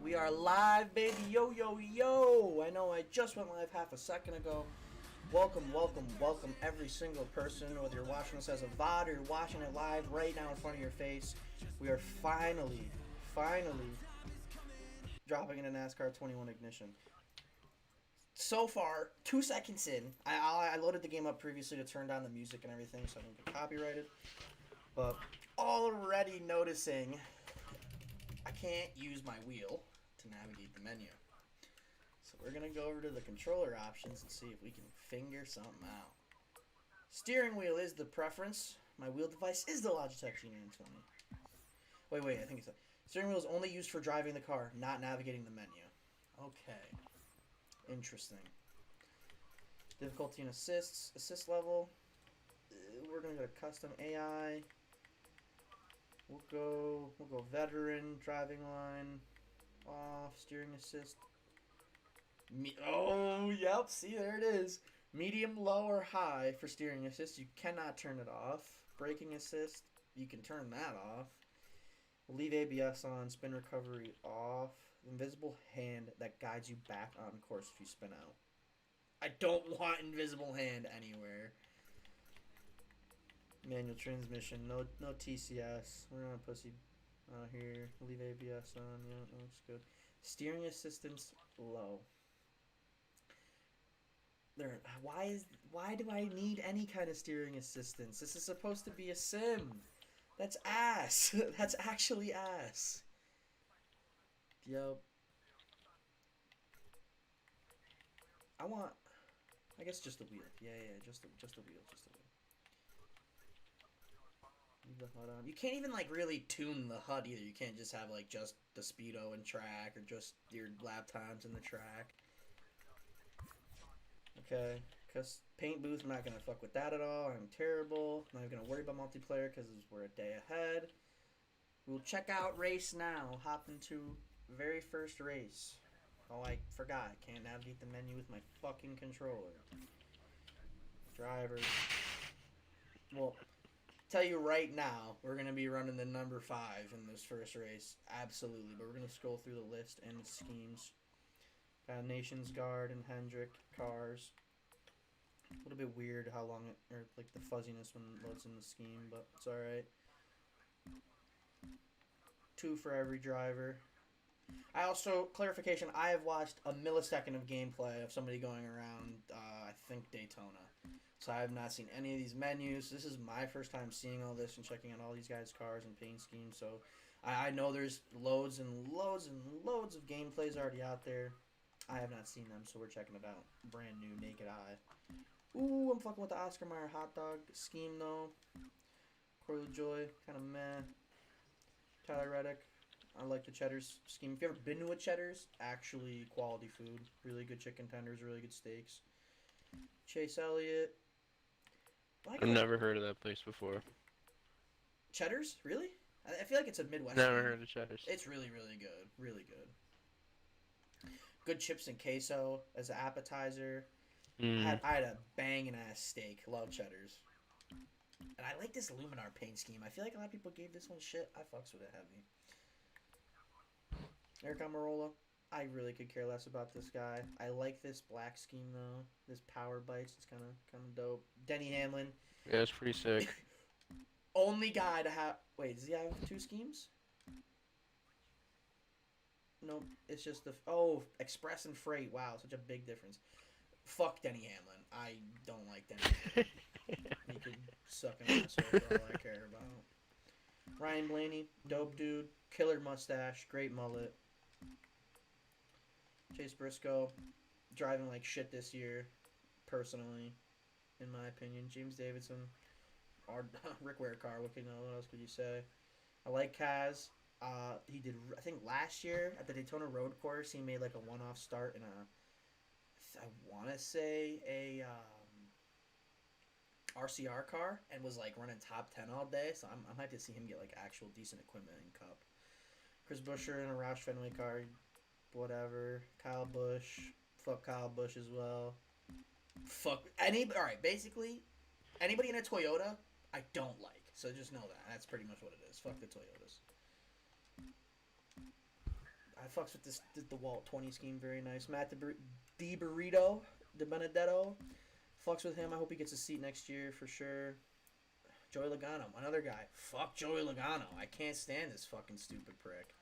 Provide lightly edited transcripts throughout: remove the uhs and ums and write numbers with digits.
We are live, baby. Yo, yo, yo. I know I just went live half a second ago. Welcome, welcome, welcome, every single person, whether you're watching this as a VOD or you're watching it live right now in front of your face. We are finally dropping into Nascar 21 Ignition. So far, 2 seconds in, I loaded the game up previously to turn down the music and everything so I don't get copyrighted. But already noticing I can't use my wheel to navigate the menu. So we're going to go over to the controller options and see if we can figure something out. Steering wheel is the preference. My wheel device is the Logitech G920. Wait, I think it's... Steering wheel is only used for driving the car, not navigating the menu. Okay. Interesting. Difficulty and assists. Assist level. We're going to go to custom AI. We'll go veteran, driving line, off, steering assist. Oh, yep, see, there it is. Medium, low, or high for steering assist. You cannot turn it off. Braking assist, you can turn that off. Leave ABS on, spin recovery off. Invisible hand that guides you back on course if you spin out. I don't want invisible hand anywhere. Manual transmission, no TCS. We're on pussy here. Leave ABS on. Yeah, that looks good. Steering assistance low. There. Why do I need any kind of steering assistance? This is supposed to be a sim. That's ass. That's actually ass. Yup. I guess just a wheel. Yeah, just a wheel. Leave the HUD on. You can't even like really tune the HUD either. You can't just have like just the speedo and track or just your lap times in the track. Okay, because paint booth, I'm not gonna fuck with that at all. I'm terrible. I'm not even gonna worry about multiplayer because we're a day ahead. We'll check out race now. Hop into very first race. Oh, I forgot. I can't navigate the menu with my fucking controller. Drivers. Well, tell you right now, we're going to be running the number 5 in this first race. Absolutely. But we're going to scroll through the list and the schemes. Got Nations Guard and Hendrick cars. A little bit weird how long it, or like the fuzziness when it loads in the scheme, but it's alright. 2 for every driver. I also, clarification, I have watched a millisecond of gameplay of somebody going around, I think, Daytona. So I have not seen any of these menus. This is my first time seeing all this and checking out all these guys' cars and paint schemes. So I know there's loads and loads and loads of gameplays already out there. I have not seen them, so we're checking it out. Brand new, naked eye. Ooh, I'm fucking with the Oscar Mayer hot dog scheme, though. Corey Joy, kind of meh. Tyler Reddick. I like the Cheddar's scheme. If you ever been to a Cheddar's, actually quality food. Really good chicken tenders, really good steaks. Chase Elliott. I've never heard of that place before. Cheddar's? Really? I feel like it's a Midwest Never thing. heard of Cheddar's. It's really, really good. Really good. Good chips and queso as an appetizer. I had a banging ass steak. Love Cheddar's. And I like this Luminar paint scheme. I feel like a lot of people gave this one shit. I fucks with it heavy. Eric Amarola. I really could care less about this guy. I like this black scheme though. This power bites. It's kind of dope. Denny Hamlin. Yeah, it's pretty sick. Only guy to have. Wait, does he have 2 schemes? Nope. It's just the. Oh, Express and Freight. Wow, such a big difference. Fuck Denny Hamlin. I don't like Denny Hamlin. He could suck an asshole for all I care about. Ryan Blaney, dope dude, killer mustache, great mullet. Chase Briscoe, driving like shit this year, personally, in my opinion. James Davidson, our Rick Ware car. What else could you say? I like Kaz. He did, I think last year at the Daytona Road Course, he made like a one-off start in I want to say a RCR car and was like running top 10 all day. So I'm hyped to see him get like actual decent equipment in Cup. Chris Buescher in a Roush Fenway car. Whatever. Kyle Busch. Fuck Kyle Busch as well. Fuck alright, basically, anybody in a Toyota, I don't like. So just know that. That's pretty much what it is. Fuck the Toyotas. I fucks with this the Walt 20 scheme very nice. Matt Burrito, De Benedetto, fucks with him. I hope he gets a seat next year for sure. Joey Logano, another guy. Fuck Joey Logano. I can't stand this fucking stupid prick.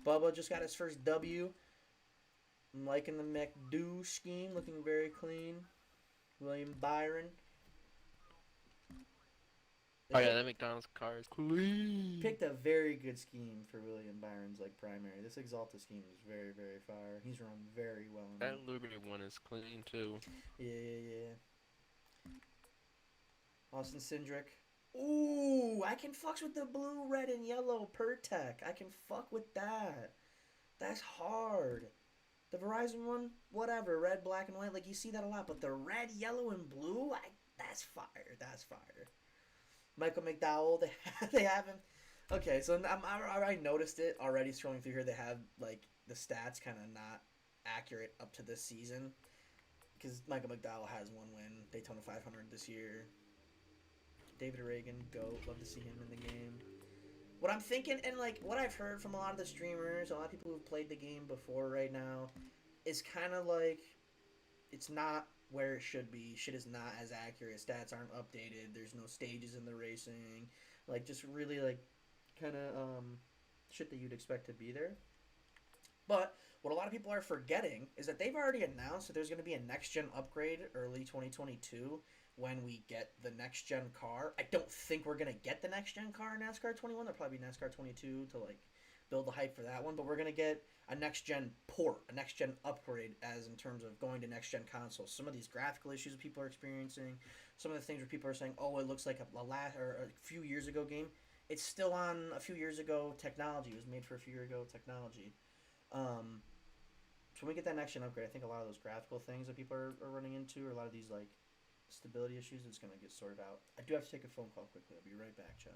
Bubba just got his first W. I'm liking the Mcdowell scheme, looking very clean. William Byron. Oh yeah, that McDonald's car is clean. Picked a very good scheme for William Byron's like primary. This Exalta scheme is very, very fire. He's run very well in That it. Liberty one is clean too. Yeah. Austin Cindric. Ooh, I can fucks with the blue, red, and yellow Pertec. I can fuck with that. That's hard. The Verizon one, whatever, red, black, and white, like you see that a lot. But the red, yellow, and blue, that's fire. That's fire. Michael McDowell, they have him. Okay, so I noticed it already scrolling through here. They have like the stats kind of not accurate up to this season because Michael McDowell has one win, Daytona 500 this year. David Reagan, GOAT, love to see him in the game. What I'm thinking, and like what I've heard from a lot of the streamers, a lot of people who've played the game before right now, is kind of like it's not where it should be. Shit is not as accurate. Stats aren't updated. There's no stages in the racing. Like just really like kind of shit that you'd expect to be there. But what a lot of people are forgetting is that they've already announced that there's going to be a next gen upgrade early 2022 when we get the next gen car. I don't think we're going to get the next gen car in NASCAR 21. There'll probably be NASCAR 22 to like build the hype for that one, but we're going to get a next gen port, a next gen upgrade as in terms of going to next gen consoles. Some of these graphical issues that people are experiencing, some of the things where people are saying, "Oh, it looks like a few years ago game." It's still on a few years ago technology. It was made for a few years ago technology. So when we get that next gen upgrade, I think a lot of those graphical things that people are running into, or a lot of these like stability issues, it's going to get sorted out. I do have to take a phone call quickly. I'll be right back, chat.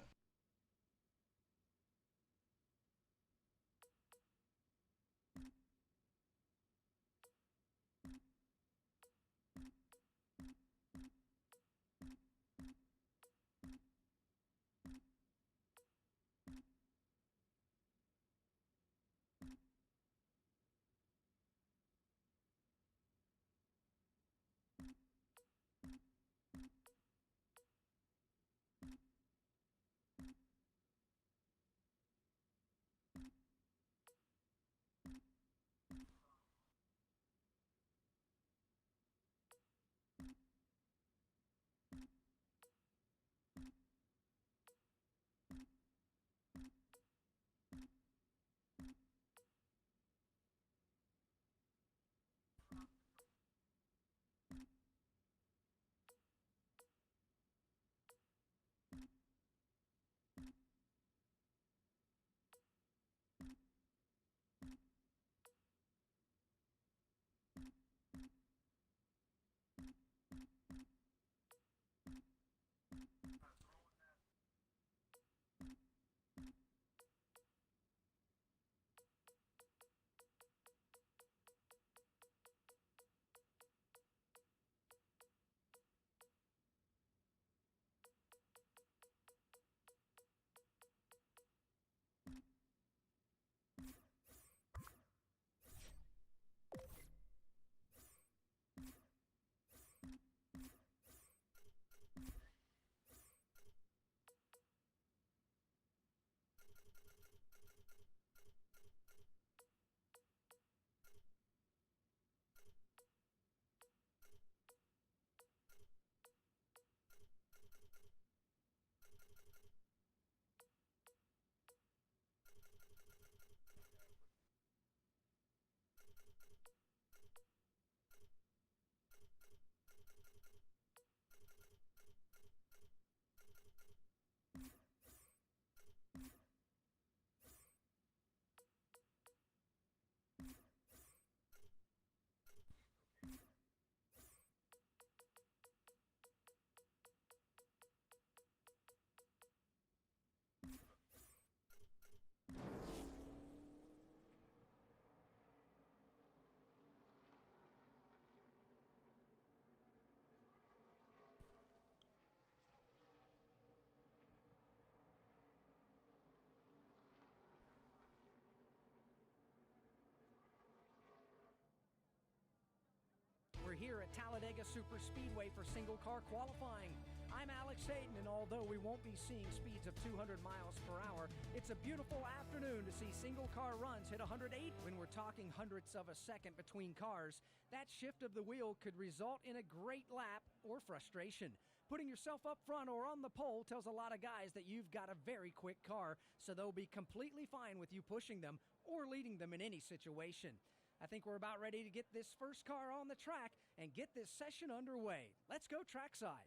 here at Talladega Super Speedway for single car qualifying. I'm Alex Hayden, and although we won't be seeing speeds of 200 miles per hour, it's a beautiful afternoon to see single car runs hit 108. When we're talking hundredths of a second between cars, that shift of the wheel could result in a great lap or frustration. Putting yourself up front or on the pole tells a lot of guys that you've got a very quick car, so they'll be completely fine with you pushing them or leading them in any situation. I think we're about ready to get this first car on the track and get this session underway. Let's go trackside.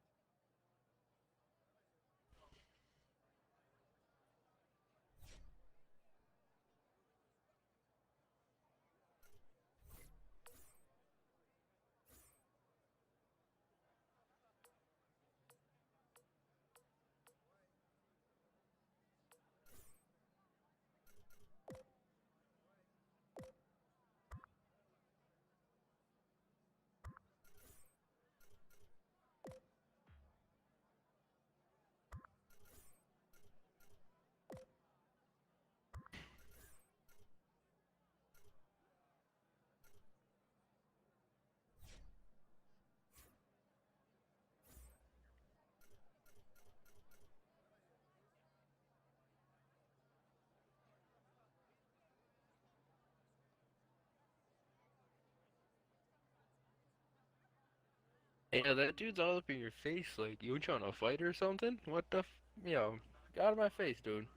Yeah, that dude's all up in your face. Like, you trying to fight or something? What the yo, get out of my face, dude.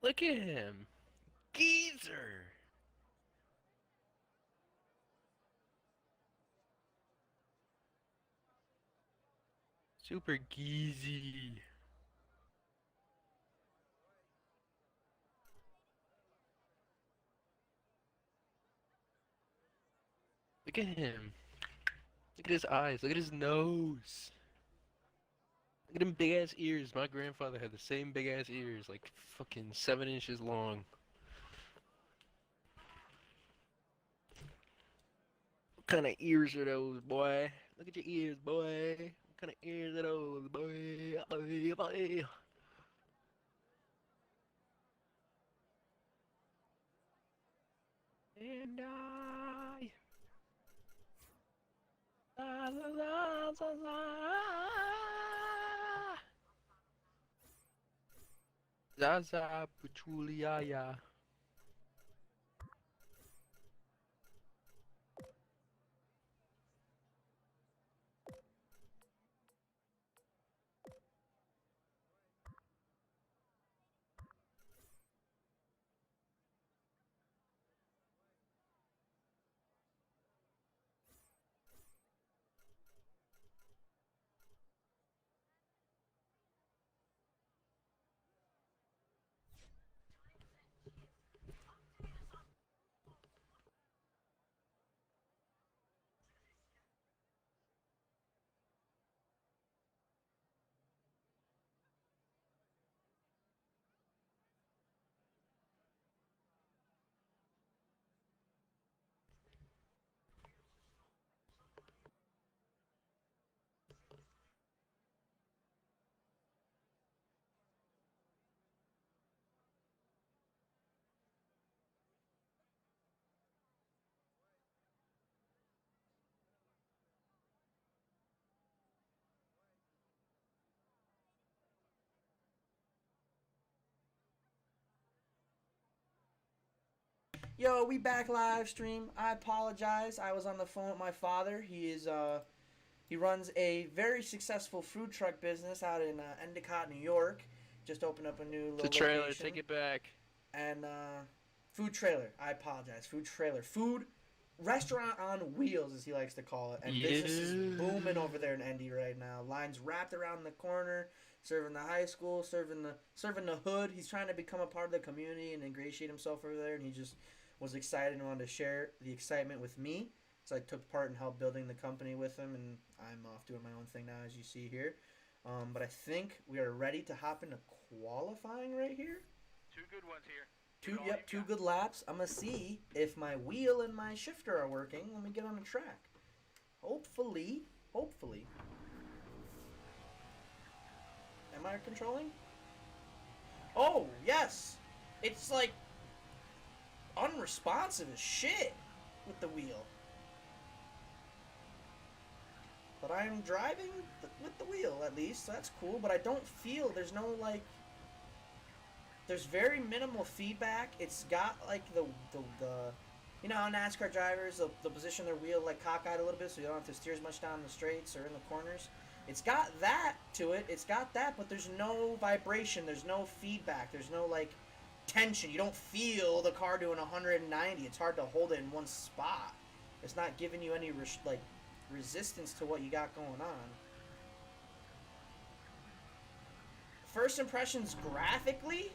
Look at him. Geezer. Super geezy. Look at him. Look at his eyes. Look at his nose. Look at them big ass ears. My grandfather had the same big ass ears, like fucking 7 inches long. What kind of ears are those, boy? Look at your ears, boy. What kind of ears are those, boy? Boy, boy. And I. La, la, la, la, la. Zaza Pachuliaya. Yo, we back live stream. I apologize. I was on the phone with my father. He runs a very successful food truck business out in Endicott, New York. Just opened up a new little The trailer, location. take it back. And food trailer. I apologize. Food trailer. Food restaurant on wheels, as he likes to call it. And business is booming over there in Indy right now. Lines wrapped around the corner, serving the high school, serving the hood. He's trying to become a part of the community and ingratiate himself over there. And he just was excited and wanted to share the excitement with me. So I took part and helped building the company with him, and I'm off doing my own thing now, as you see here. But I think we are ready to hop into qualifying right here. Two good ones here. Two good laps. I'm gonna see if my wheel and my shifter are working when we get on the track. Hopefully. Am I controlling? Oh, yes! It's like unresponsive as shit. with the wheel. But I'm driving with the wheel, at least, so that's cool. But I don't feel, there's no, like, there's very minimal feedback. It's got, like, the you know how NASCAR drivers, they'll position their wheel, like, cockeyed a little bit so you don't have to steer as much down the straights or in the corners. It's got that to it. It's got that, but there's no vibration. There's no feedback. There's no, like, tension. You don't feel the car doing 190. It's hard to hold it in one spot. It's not giving you any, like, resistance to what you got going on. First impressions graphically,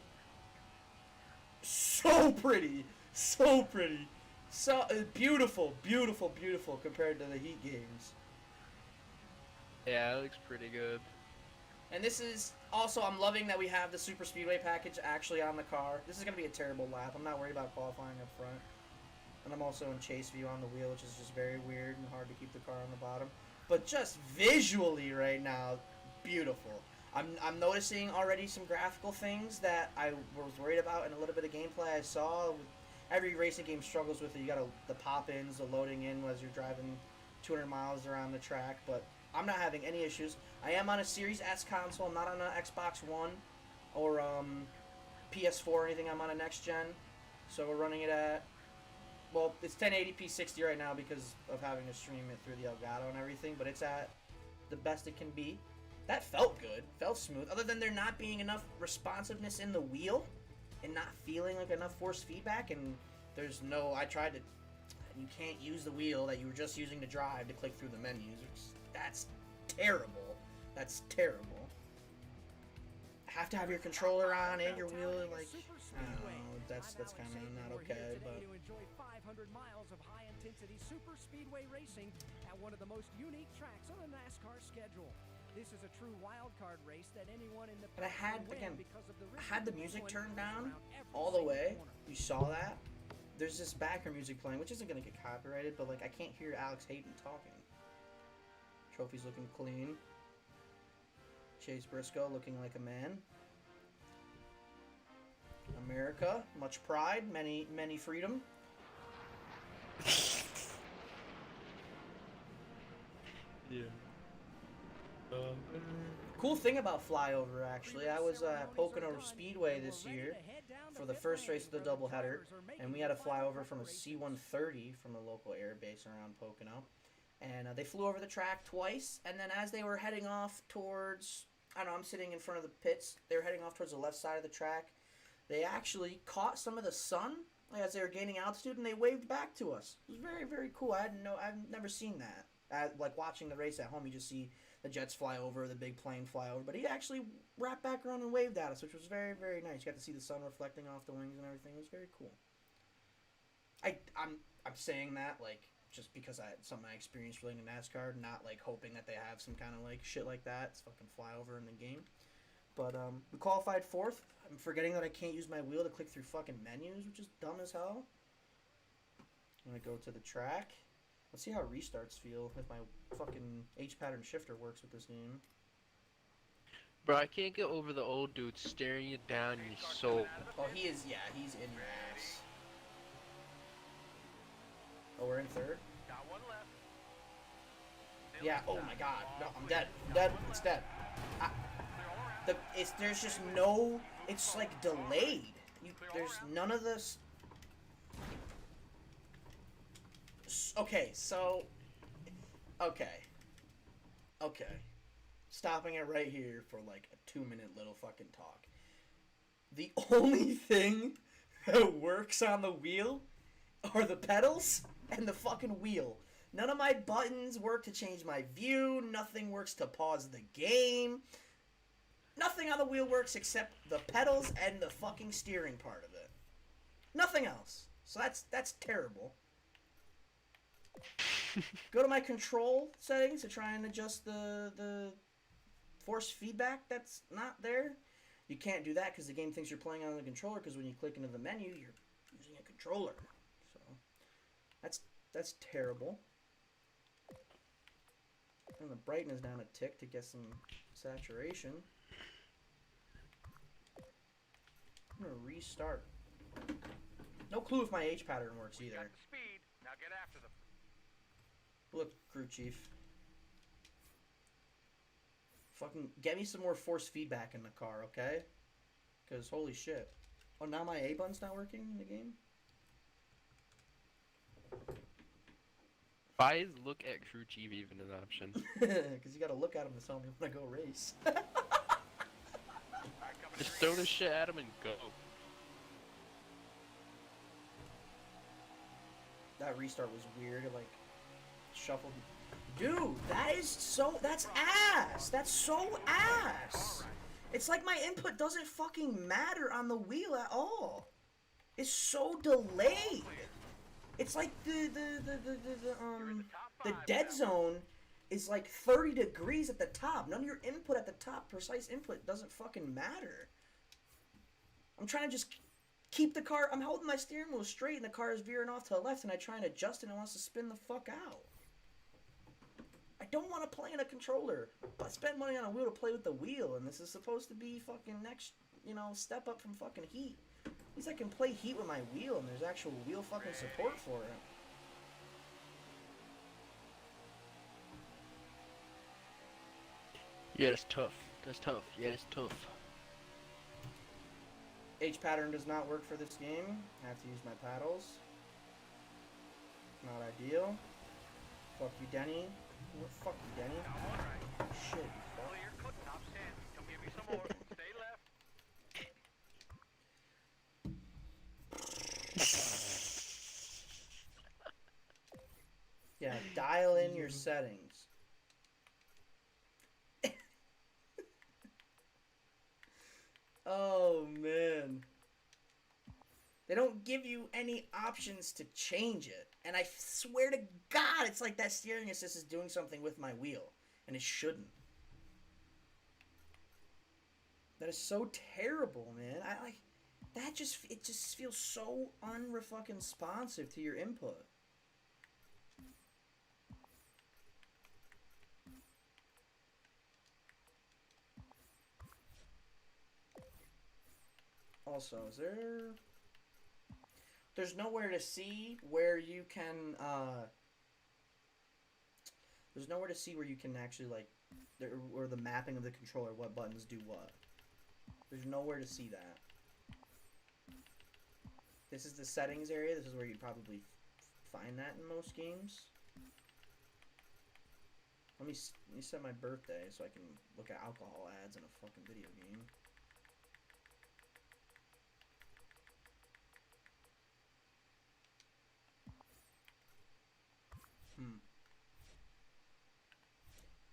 so pretty, so pretty, so beautiful, beautiful, beautiful compared to the Heat games. Yeah, it looks pretty good. And this is also, I'm loving that we have the super speedway package actually on the car. This is gonna be a terrible lap. I'm not worried about qualifying up front. And I'm also in chase view on the wheel, which is just very weird and hard to keep the car on the bottom. But just visually right now, beautiful. I'm noticing already some graphical things that I was worried about in a little bit of gameplay I saw. Every racing game struggles with it. You got the pop-ins, the loading in as you're driving 200 miles around the track. But I'm not having any issues. I am on a Series S console. I'm not on an Xbox One or PS4 or anything. I'm on a next gen. So we're running it at... Well, it's 1080p 60 right now because of having to stream it through the Elgato and everything, but it's at the best it can be. That felt good, felt smooth, other than there not being enough responsiveness in the wheel and not feeling like enough force feedback, and there's no, I tried to, you can't use the wheel that you were just using to drive to click through the menus. That's terrible. That's terrible. Have to have your controller on and your wheel, like, I don't know, that's kind of not okay, but... 500 miles of high-intensity super speedway racing at one of the most unique tracks on the NASCAR schedule. This is a true wildcard race that anyone in the But I had, can win again, because of the I had the music turned down every all the single way. corner. You saw that? There's this background music playing, which isn't going to get copyrighted, but, like, I can't hear Alex Hayden talking. Trophy's looking clean. Chase Briscoe looking like a man. America, much pride, many freedom. Yeah. Cool thing about flyover, actually, I was at Pocono Speedway this year for the first race of the doubleheader, and we had a flyover from a C-130 from a local air base around Pocono, and they flew over the track twice, and then as they were heading off towards, I don't know, I'm sitting in front of the pits, they were heading off towards the left side of the track, they actually caught some of the sun as they were gaining altitude, and they waved back to us. It was very, very cool. I've never seen that. Like watching the race at home, you just see the jets fly over, the big plane fly over, but he actually wrapped back around and waved at us, which was very, very nice. You got to see the sun reflecting off the wings and everything. It was very cool. I'm saying that like just because something I experienced relating to NASCAR, not like hoping that they have some kind of like shit like that. It's fucking flyover in the game. But we qualified 4th. I'm forgetting that I can't use my wheel to click through fucking menus, which is dumb as hell. I'm gonna go to the track. Let's see how restarts feel if my fucking H-pattern shifter works with this game. Bro, I can't get over the old dude staring you down in your soul. Oh, he is, yeah, he's in your ass. Oh, we're in 3rd? Got one left. Yeah, oh my god. No, I'm dead. I'm dead. It's dead. There's just no, it's like delayed. There's none of this. Okay, so, okay. Stopping it right here for like a 2-minute little fucking talk. The only thing that works on the wheel are the pedals and the fucking wheel. None of my buttons work to change my view. Nothing works to pause the game. Nothing on the wheel works except the pedals and the fucking steering part of it. Nothing else. So that's terrible. Go to my control settings to try and adjust the force feedback that's not there. You can't do that because the game thinks you're playing on the controller, because when you click into the menu, you're using a controller. So that's terrible. And the brightness down a tick to get some saturation. I'm gonna restart. No clue if my H pattern works either. Got the speed. Now get Look, crew chief. Fucking get me some more force feedback in the car, okay? Because holy shit. Oh, now my A button's not working in the game? Why is look at crew chief even an option? Because you gotta look at him to tell me when to go race. Just throw this shit at him and go. That restart was weird. It, like, shuffled. Dude, that is so... That's ass! That's so ass! It's like my input doesn't fucking matter on the wheel at all. It's so delayed. It's like the dead zone is like 30 degrees at the top. None of your input at the top, precise input, doesn't fucking matter. I'm trying to just keep the car... I'm holding my steering wheel straight and the car is veering off to the left and I try and adjust it and it wants to spin the fuck out. I don't want to play in a controller. I spend money on a wheel to play with the wheel, and this is supposed to be fucking next, you know, step up from fucking Heat. At least I can play Heat with my wheel, and there's actual wheel fucking support for it. Yeah, that's tough. That's tough. Yeah, that's tough. H pattern does not work for this game. I have to use my paddles. Not ideal. Fuck you, Denny. What? Fuck you, Denny. Shit, you fuck. Yeah, dial in your settings. Oh, man. They don't give you any options to change it. And I swear to God, it's like that steering assist is doing something with my wheel. And it shouldn't. That is so terrible, man. It just feels so unfucking responsive to your input. Also, there's nowhere to see where you can, there's nowhere to see where you can actually, like, or the mapping of the controller, what buttons do what. There's nowhere to see that. This is the settings area. This is where you'd probably find that in most games. Let me set my birthday so I can look at alcohol ads in a fucking video game.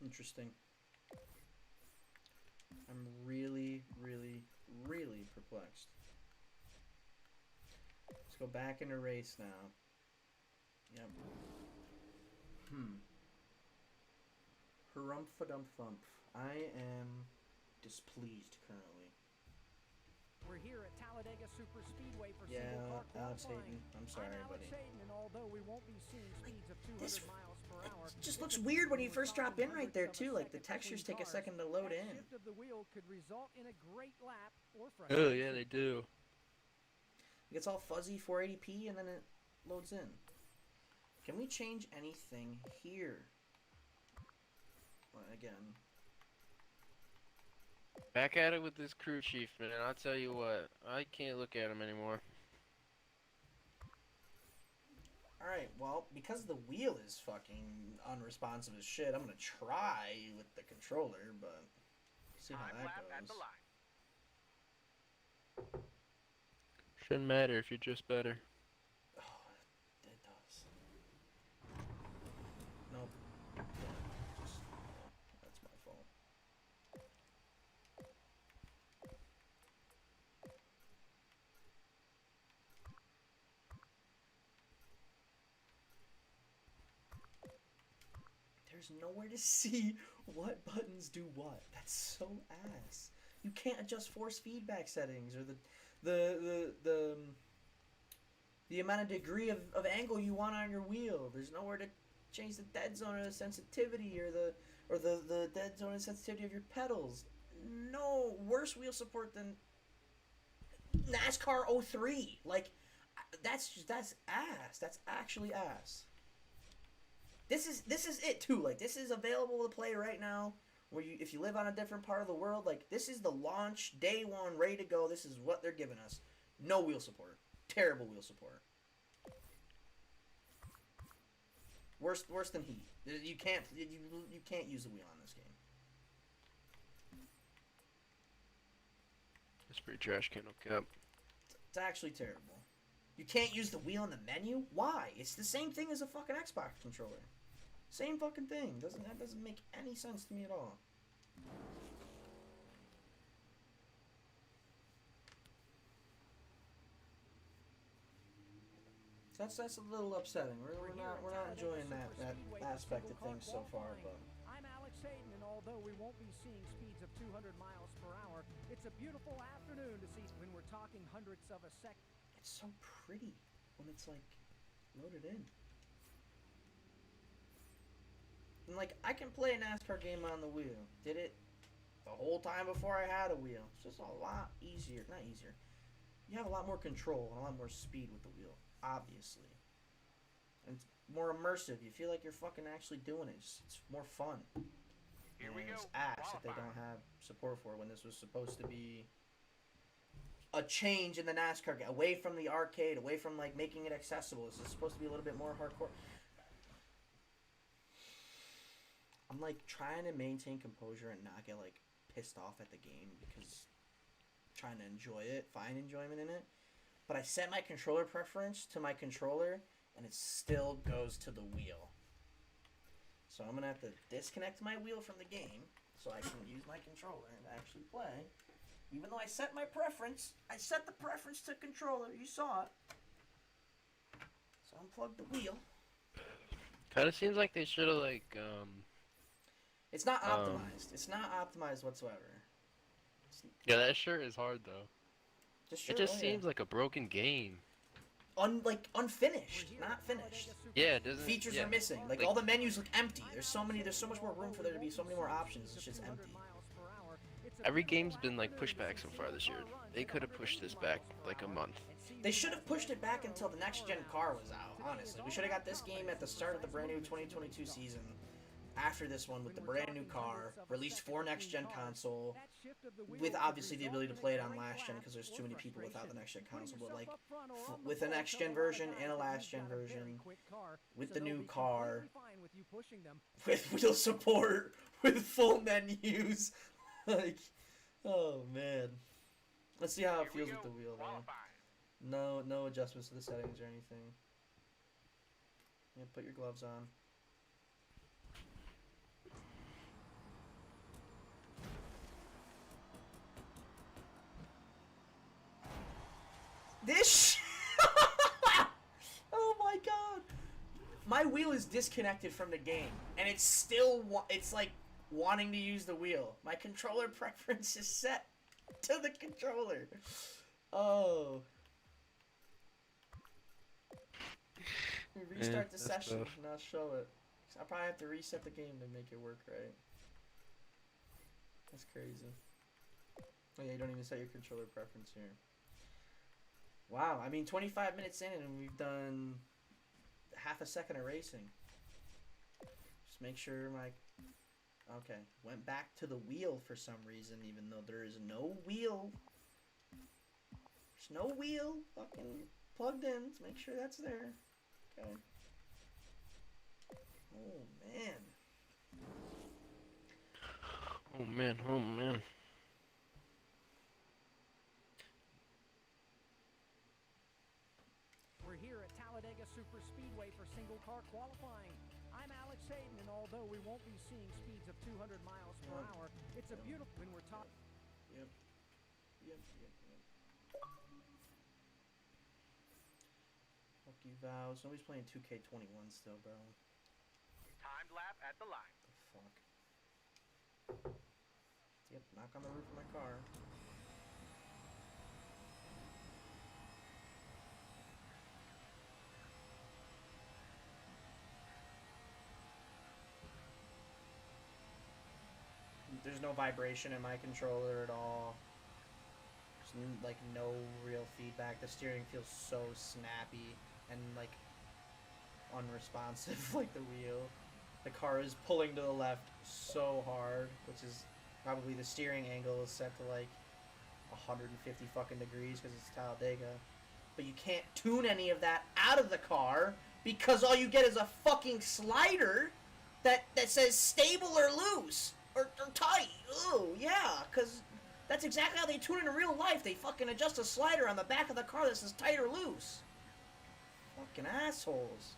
Interesting. I'm really, really, really perplexed. Let's go back into race now. Yep. Harumph-a-dumph-thump. I am displeased currently. We're here at Talladega Super Speedway for Yeah, single car Alex qualifying. Hayden. I'm sorry, I'm Alex buddy. Hayden, and although we won't be seeing speeds of 200 This miles per hour, It just looks weird when you first drop in right there too. Like the textures take a second to load in. Shift of the wheel could result in a great lap or Oh, yeah, they do. It gets all fuzzy 480p and then it loads in. Can we change anything here? Well, again. Back at it with this crew chief, man. I'll tell you what. I can't look at him anymore. Alright, well, because the wheel is fucking unresponsive as shit, I'm gonna try with the controller, but see how that goes. Shouldn't matter if you're just better. Oh, it does. Nope. Yeah, just, that's my fault. There's nowhere to see what buttons do what. That's so ass. You can't adjust force feedback settings or the amount of degree of angle you want on your wheel. There's nowhere to change the dead zone or the sensitivity or the dead zone and sensitivity of your pedals. No worse wheel support than NASCAR 03. Like that's ass. That's actually ass. This is it too. Like, this is available to play right now. Where you, if you live on a different part of the world, like, this is the launch, day one, ready to go. This is what they're giving us. No wheel support. Terrible wheel support. Worse than Heat. You can't use the wheel on this game. It's pretty trash can, okay. It's actually terrible. You can't use the wheel in the menu? Why? It's the same thing as a fucking Xbox controller. Same fucking thing. That doesn't make any sense to me at all. That's a little upsetting. We're not enjoying that aspect of things so far, but I'm Alex Hayden, and although we won't be seeing speeds of 200 miles per hour, it's a beautiful afternoon to see when we're talking hundredths of a second. it's so pretty when it's like loaded in. And like I can play a NASCAR game on the wheel. Did it the whole time before I had a wheel. It's just a lot easier. Not easier. You have a lot more control and a lot more speed with the wheel, obviously. And it's more immersive. You feel like you're fucking actually doing it. It's more fun. Here and we go. it's ass that they don't have support for when this was supposed to be a change in the NASCAR game. Away from the arcade, away from like making it accessible. This is supposed to be a little bit more hardcore. I'm like trying to maintain composure and not get like pissed off at the game because I'm trying to enjoy it, find enjoyment in it. But I set my controller preference to my controller and it still goes to the wheel. So I'm gonna have to disconnect my wheel from the game so I can use my controller and actually play. Even though I set my preference, I set the preference to controller. You saw it. So unplug the wheel. Kind of seems like they should have like It's not optimized. It's not optimized whatsoever. yeah, that shirt is hard though. It just seems like a broken game. Unfinished, not finished. Yeah, it doesn't. Features yeah. are missing. Like all the menus look empty. There's so much more room for there to be so many more options. It's just empty. Every game's been like pushed back so far this year. They could have pushed this back like a month. They should have pushed it back until the next gen car was out. Honestly, we should have got this game at the start of the brand new 2022 season. After this one with the brand new car, released for next gen console, with obviously the ability to play it on last gen because there's too many people without the next gen console. But like with a next gen version and a last gen version, with the new car, with wheel support, with full menus, like, oh man. Let's see how it feels with the wheel though. No adjustments to the settings or anything. Yeah, put your gloves on. This oh my god. My wheel is disconnected from the game and it's still it's like wanting to use the wheel. My controller preference is set to the controller. Oh. Restart the session and I'll show it. I'll probably have to reset the game to make it work right. That's crazy. Oh yeah, you don't even set your controller preference here. Wow, I mean 25 minutes in and we've done half a second of racing. Just make sure my... Okay, went back to the wheel for some reason even though there is no wheel. There's no wheel fucking plugged in. Let's make sure that's there. Okay. Oh man. Oh man, oh man. We're here at Talladega Superspeedway for single car qualifying. I'm Alex Hayden, and although we won't be seeing speeds of 200 miles per hour, it's a beautiful when we're talking. Yep. Fuck you, Vows. Nobody's playing 2K21 still, bro. Timed lap at the line. The fuck? Yep, knock on the roof of my car. There's no vibration in my controller at all. There's like no real feedback. The steering feels so snappy and like unresponsive, like the wheel. The car is pulling to the left so hard, which is probably the steering angle is set to like 150 fucking degrees because it's Talladega. But you can't tune any of that out of the car because all you get is a fucking slider that says stable or loose or tight. Oh, yeah, because that's exactly how they tune in real life. They fucking adjust a slider on the back of the car that says tight or loose. Fucking assholes.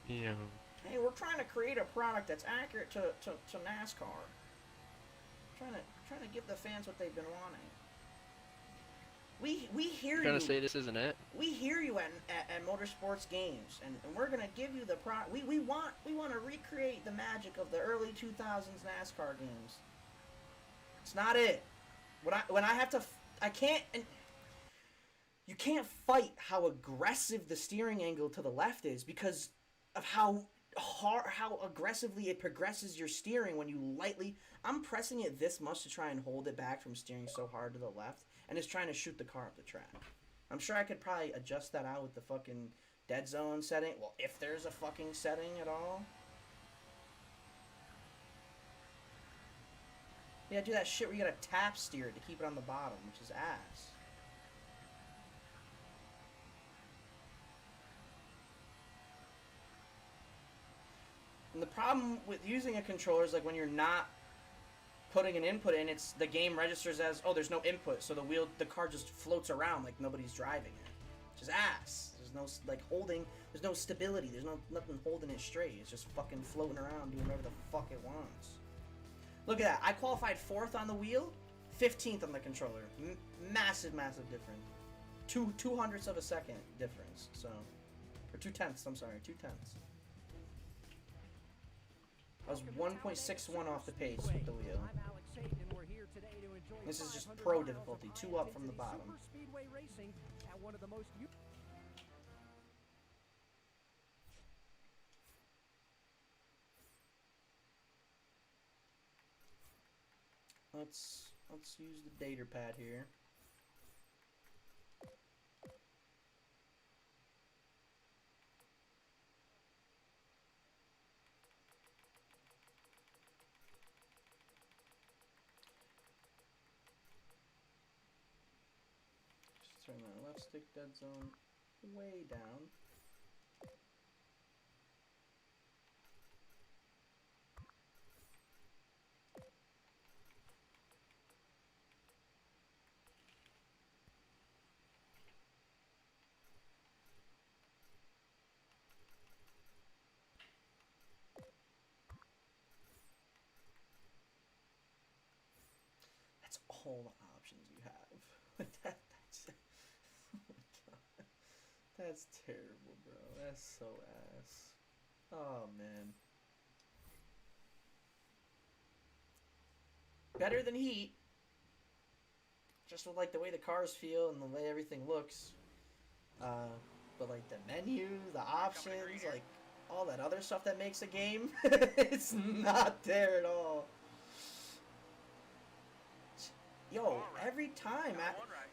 Yeah. Hey, we're trying to create a product that's accurate to NASCAR. Trying to give the fans what they've been wanting. We hear you. Trying to say this isn't it? We hear you at motorsports games, and we're gonna give you the we want to recreate the magic of the early 2000s NASCAR games. It's not it. When I have to, I can't. And you can't fight how aggressive the steering angle to the left is because of how aggressively it progresses your steering when you lightly. I'm pressing it this much to try and hold it back from steering so hard to the left, and it's trying to shoot the car up the track. I'm sure I could probably adjust that out with the fucking dead zone setting. Well, if there's a fucking setting at all. Yeah, do that shit where you gotta tap steer it to keep it on the bottom, which is ass. And the problem with using a controller is like when you're not putting an input in, it's the game registers as, oh, there's no input, so the car just floats around like nobody's driving it, which is ass. There's no there's no stability. There's nothing holding it straight. It's just fucking floating around doing whatever the fuck it wants. Look at that. I qualified 4th on the wheel, 15th on the controller. Massive difference. 2/200ths of a second difference. So, or 2/10ths. I'm sorry, 2/10ths. I was 1.61 off the pace with the wheel. This is just pro difficulty, 2 up from the bottom. Let's use the data pad here. Turn my left stick dead zone way down. That's all the options you have. That's oh my god. That's terrible, bro. That's so ass. Oh man. Better than Heat. Just with like the way the cars feel and the way everything looks. But like the menu, the options, like all that other stuff that makes a game, it's not there at all. Yo, every time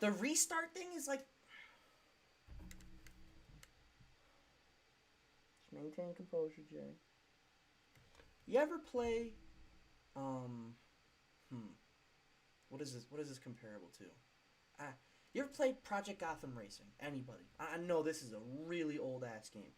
the restart thing is like. Just maintain composure, Jay. You ever play? What is this? What is this comparable to? You ever play Project Gotham Racing? Anybody? I know this is a really old ass game,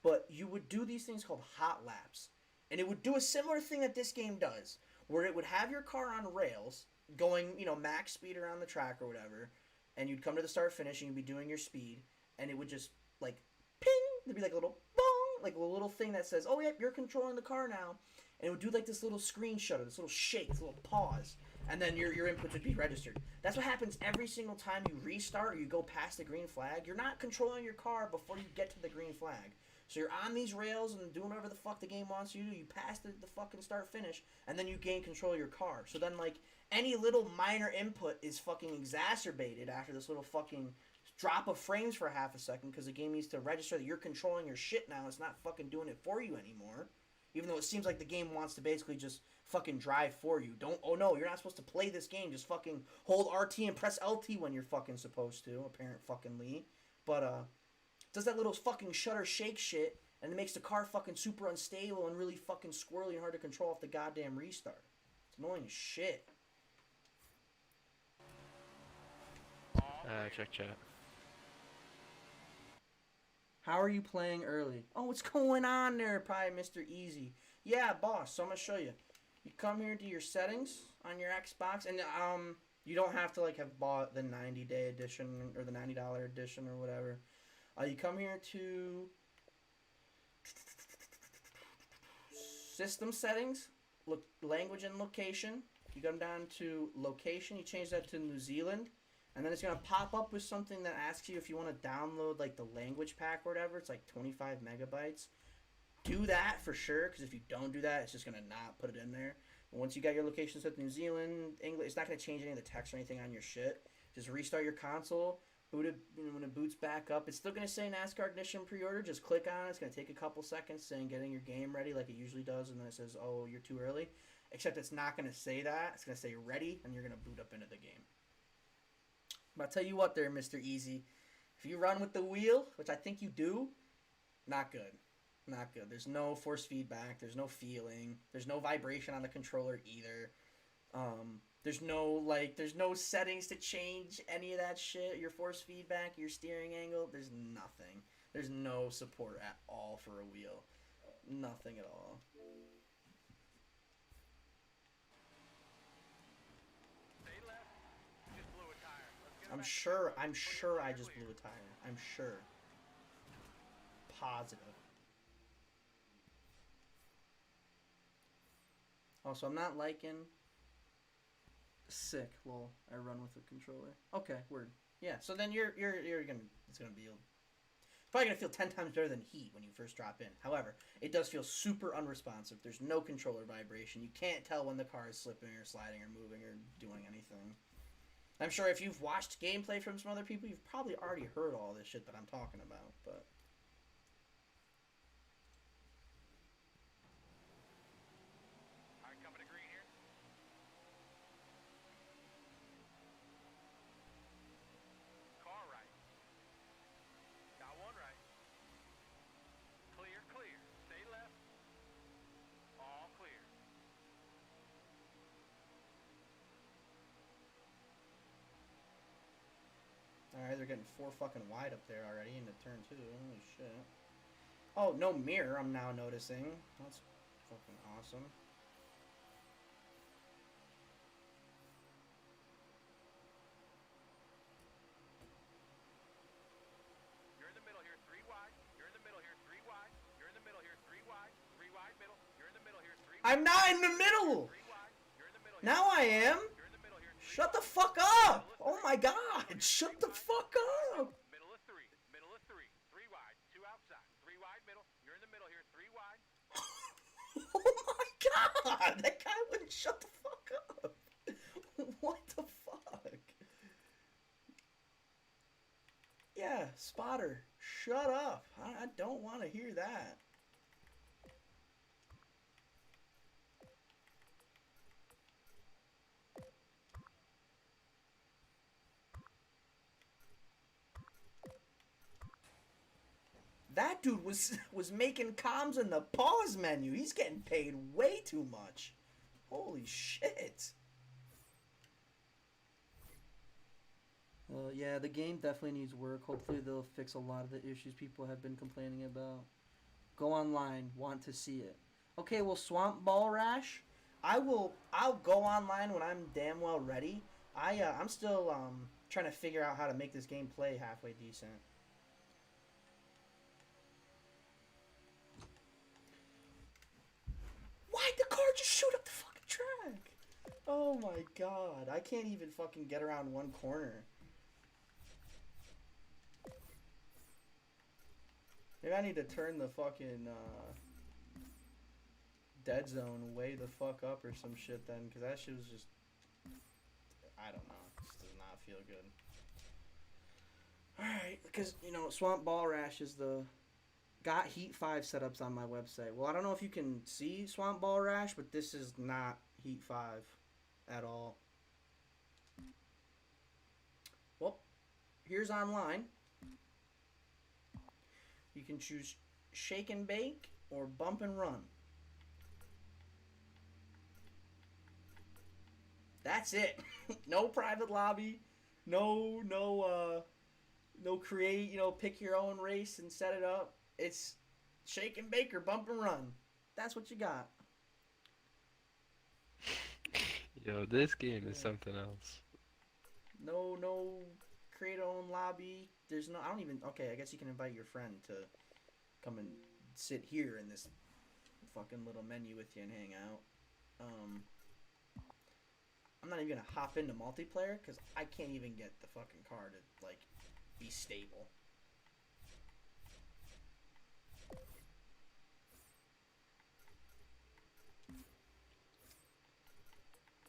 but you would do these things called hot laps, and it would do a similar thing that this game does, where it would have your car on rails, going, max speed around the track or whatever, and you'd come to the start finish and you'd be doing your speed, and it would just like ping, there'd be like a little bong, like a little thing that says, oh yep, you're controlling the car now, and it would do like this little screen shutter, this little shake, this little pause, and then your inputs would be registered. That's what happens every single time you restart or you go past the green flag. You're not controlling your car before you get to the green flag. So you're on these rails and doing whatever the fuck the game wants you to do. You pass the fucking start finish, and then you gain control of your car. So then, like, any little minor input is fucking exacerbated after this little fucking drop of frames for half a second because the game needs to register that you're controlling your shit now. It's not fucking doing it for you anymore. Even though it seems like the game wants to basically just fucking drive for you. Oh no, you're not supposed to play this game. Just fucking hold RT and press LT when you're fucking supposed to, apparent fucking Lee. But, does that little fucking shutter shake shit, and it makes the car fucking super unstable and really fucking squirrely and hard to control off the goddamn restart. It's annoying as shit. Check chat. How are you playing early? Oh, what's going on there, probably Mr. Easy? Yeah, boss, so I'm going to show you. You come here to your settings on your Xbox, and you don't have to like have bought the 90-day edition or the $90 edition or whatever. You come here to system settings, look, language and location. You come down to location, you change that to New Zealand. And then it's going to pop up with something that asks you if you want to download like the language pack or whatever. It's like 25 megabytes. Do that for sure, because if you don't do that, it's just going to not put it in there. And once you got your location set to New Zealand, English, it's not going to change any of the text or anything on your shit. Just restart your console. Boot it, when it boots back up, it's still going to say NASCAR Ignition pre-order. Just click on it. It's going to take a couple seconds saying getting your game ready like it usually does. And then it says, oh, you're too early. Except it's not going to say that. It's going to say ready, and you're going to boot up into the game. But I'll tell you what there, Mr. Easy. If you run with the wheel, which I think you do, not good. Not good. There's no force feedback. There's no feeling. There's no vibration on the controller either. There's no settings to change any of that shit. Your force feedback, your steering angle, there's nothing. There's no support at all for a wheel. Nothing at all. I'm sure I just blew a tire. I'm sure. Positive. Also, I'm not liking... Sick. Lol. I run with a controller. Okay, word. Yeah, so then you're gonna... It's gonna be... It's probably gonna feel 10 times better than heat when you first drop in. However, it does feel super unresponsive. There's no controller vibration. You can't tell when the car is slipping or sliding or moving or doing anything. I'm sure if you've watched gameplay from some other people, you've probably already heard all this shit that I'm talking about, but... Alright, coming to green here. Car right. Got one right. Clear, clear. Stay left. All clear. Alright, they're getting 4 fucking wide up there already into turn 2. Holy shit. Oh, no mirror, I'm now noticing. That's fucking awesome. You're in the middle here, 3 wide. You're in the middle here, 3 wide. You're in the middle here, 3 wide. 3 wide middle. You're in the middle here, 3 wide. I'm not in the middle! 3 wide. You're in the middle here. Now I am! You're in the middle here. Shut the fuck up! Oh my god! Shut the fuck up! Middle of 3. Middle of 3. 3 wide. 2 outside. 3 wide middle. You're in the middle here. 3 wide. Oh my god! That guy wouldn't shut the fuck up! What the fuck? Yeah, spotter. Shut up. I don't want to hear that. That dude was making comms in the pause menu. He's getting paid way too much. Holy shit. Yeah, the game definitely needs work. Hopefully they'll fix a lot of the issues people have been complaining about. Go online. Want to see it. Okay, well, Swamp Ball Rash, I'll go online when I'm damn well ready. I'm still trying to figure out how to make this game play halfway decent. Why'd the car just shoot up the fucking track? Oh my god. I can't even fucking get around one corner. Maybe I need to turn the fucking dead zone way the fuck up or some shit then, because that shit was just... I don't know. It just does not feel good. Alright, because, you know, Swamp Ball Rash is the... Got Heat 5 setups on my website. Well, I don't know if you can see Swamp Ball Rash, but this is not Heat 5 at all. Well, here's online. can choose shake and bake or bump and run. That's it. No private lobby. No create, pick your own race and set it up. It's shake and bake or bump and run. That's what you got. Yo, this game is something else. No create own lobby. There's no, I don't even, okay, I guess you can invite your friend to come and sit here in this fucking little menu with you and hang out. I'm not even gonna hop into multiplayer because I can't even get the fucking car to, like, be stable.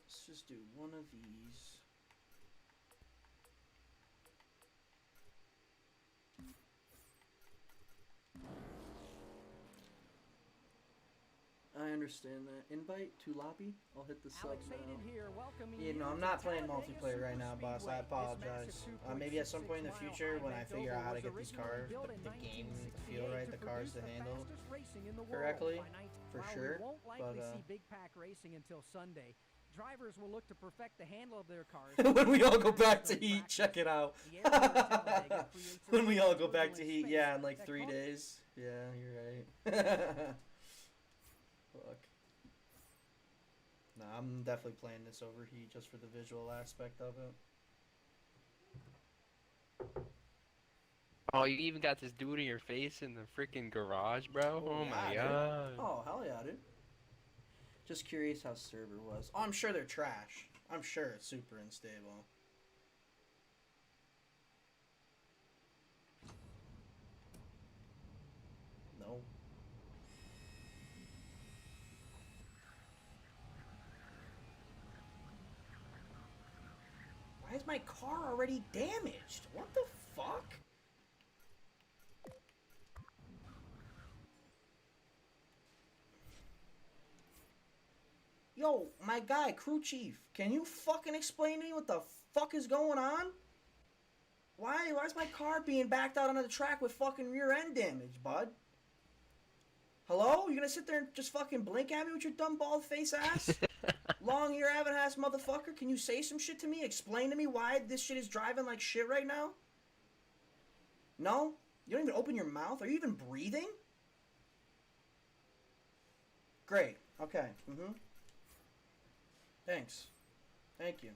Let's just do one of these. I understand that. Invite to lobby. I'll hit the sub now. Yeah, no, I'm not playing multiplayer right now, boss. I apologize. Maybe at some point in the future, when I figure out how to get these cars, the game to feel right, the cars to handle correctly, for sure. But big pack racing until Sunday. Drivers will look to perfect the handle of their cars. When we all go back to heat, check it out. When we all go back to heat, yeah, in like 3 days. Yeah, you're right. Fuck. No, I'm definitely playing this over heat just for the visual aspect of it. Oh, you even got this dude in your face in the freaking garage, bro? Oh yeah, my dude. god. Oh, hell yeah, dude. Just curious how server was. Oh, I'm sure they're trash. I'm sure it's super unstable. No. Why is my car already damaged? What the fuck? Yo, my guy, crew chief, can you fucking explain to me what the fuck is going on? Why's my car being backed out onto the track with fucking rear end damage, bud? Hello? You gonna sit there and just fucking blink at me with your dumb bald face ass? Long ear having ass motherfucker, can you say some shit to me? Explain to me why this shit is driving like shit right now? No? You don't even open your mouth? Are you even breathing? Great. Okay. Thanks. Thank you.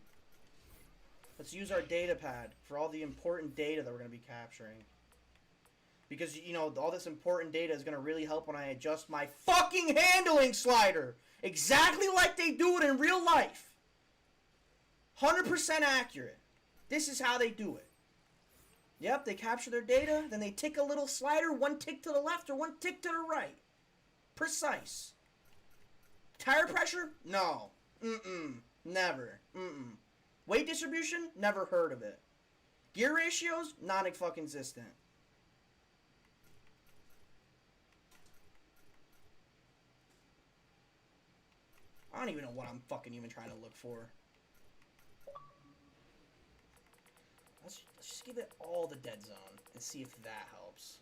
Let's use our data pad for all the important data that we're going to be capturing. Because, all this important data is going to really help when I adjust my fucking handling slider. Exactly like they do it in real life. 100% accurate. This is how they do it. Yep, they capture their data, then they tick a little slider, one tick to the left or one tick to the right. Precise. Tire pressure? No. Never. Weight distribution? Never heard of it. Gear ratios? Non-fucking-existent. I don't even know what I'm fucking even trying to look for. Let's just give it all the dead zone and see if that helps.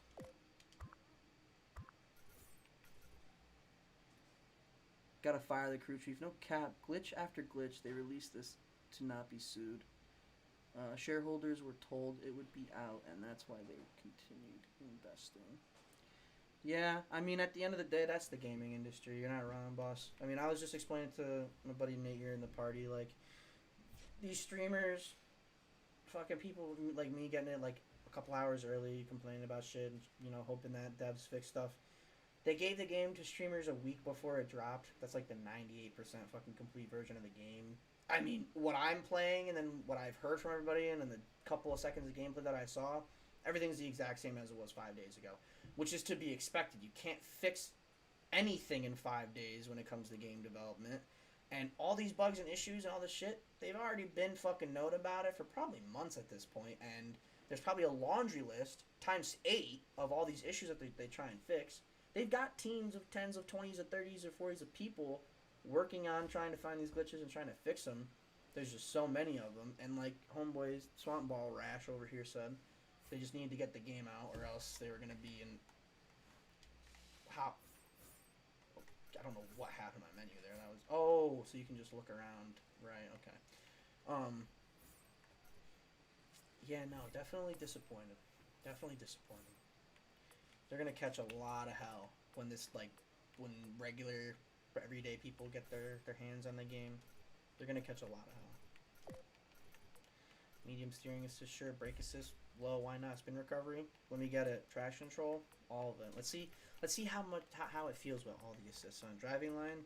Gotta fire the crew chief. No cap. Glitch after glitch. They released this to not be sued. Shareholders were told it would be out, and that's why they continued investing. Yeah, I mean, at the end of the day, that's the gaming industry. You're not wrong, boss. I mean, I was just explaining to my buddy Nate here in the party, like, these streamers, fucking people like me getting it, like, a couple hours early, complaining about shit, and, hoping that devs fix stuff. They gave the game to streamers a week before it dropped. That's like the 98% fucking complete version of the game. I mean, what I'm playing and then what I've heard from everybody and then the couple of seconds of gameplay that I saw, everything's the exact same as it was 5 days ago, which is to be expected. You can't fix anything in 5 days when it comes to game development. And all these bugs and issues and all this shit, they've already been fucking known about it for probably months at this point, and there's probably a laundry list times 8 of all these issues that they try and fix. They've got teams of 10s, of 20s, of 30s, or 40s of people working on trying to find these glitches and trying to fix them. There's just so many of them. And like homeboys, Swamp Ball Rash over here said, they just needed to get the game out or else they were going to be in how. I don't know what happened to my menu there. That was so you can just look around, right? Okay. Yeah, no, definitely disappointed. Definitely disappointed. They're gonna catch a lot of hell when when regular, everyday people get their hands on the game. They're gonna catch a lot of hell. Medium steering assist, sure. Brake assist, low. Why not? Spin recovery. Let me get it. Traction control, all of it. Let's see how it feels with all the assists on driving line.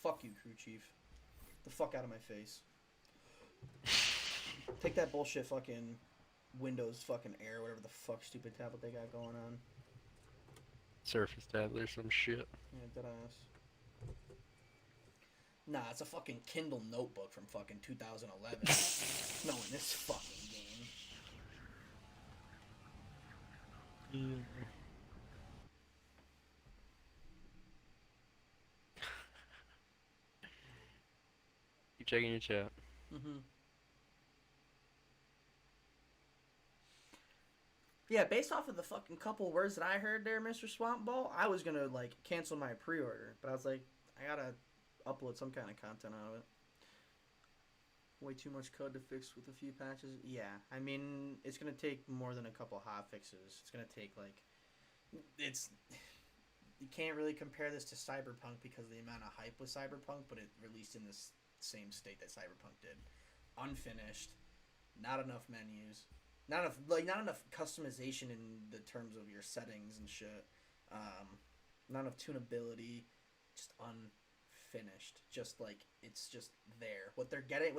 Fuck you, crew chief. The fuck out of my face. Take that bullshit fucking Windows fucking Air, whatever the fuck stupid tablet they got going on. Surface tablet or some shit. Yeah, deadass. Nah, it's a fucking Kindle notebook from fucking 2011. No, in this fucking game. Keep checking your chat. Yeah, based off of the fucking couple words that I heard there, Mr. Swamp Ball, I was gonna like cancel my pre-order, but I was like, I gotta upload some kind of content out of it. Way too much code to fix with a few patches. Yeah, I mean, it's gonna take more than a couple hot fixes. It's gonna take you can't really compare this to Cyberpunk because of the amount of hype with Cyberpunk, but it released in this same state that Cyberpunk did. Unfinished, not enough menus, not enough customization in the terms of your settings and shit. Not enough tunability, just unfinished. Just like it's just there. What they're getting,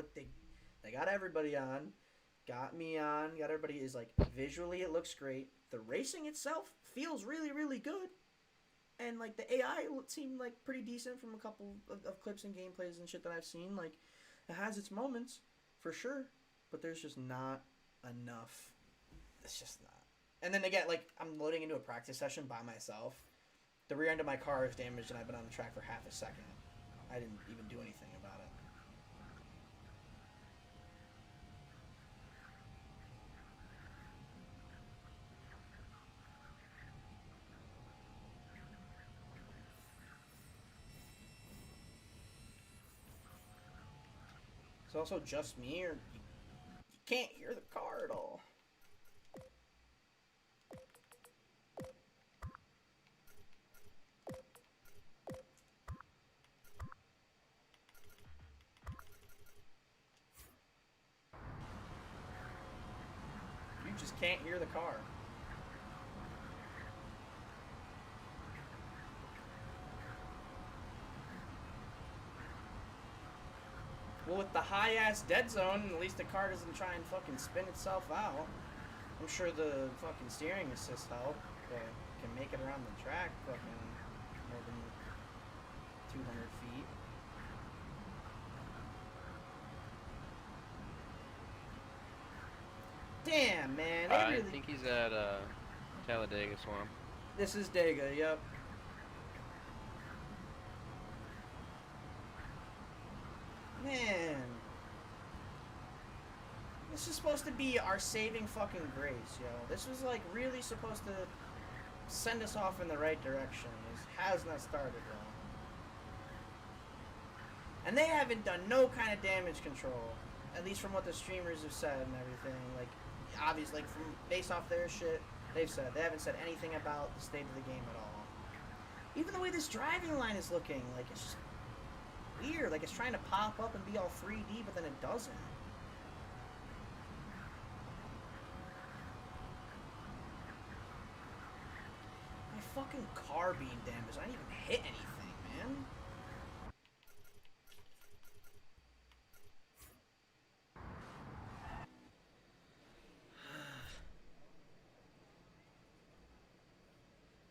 they got everybody on, got me on, got everybody is like visually it looks great. The racing itself feels really really good. And, like, the AI seemed, like, pretty decent from a couple of clips and gameplays and shit that I've seen. Like, it has its moments, for sure. But there's just not enough. It's just not. And then, again, like, I'm loading into a practice session by myself. The rear end of my car is damaged, and I've been on the track for half a second. I didn't even do anything about it. It's also just me, or you can't hear the car at all. You just can't hear the car. Well, with the high-ass dead zone, at least the car doesn't try and fucking spin itself out. I'm sure the fucking steering assist help, but can make it around the track fucking more than 200 feet. Damn, man. I think he's at Talladega Swamp. This is Dega, yep. Man. This is supposed to be our saving fucking grace, yo. This was like really supposed to send us off in the right direction. This has not started well. And they haven't done no kind of damage control. At least from what the streamers have said and everything. Like, obviously, like, from based off their shit, they've said. They haven't said anything about the state of the game at all. Even the way this driving line is looking, like, it's just weird. Like, it's trying to pop up and be all 3D, but then it doesn't. My fucking car being damaged. I didn't even hit anything, man.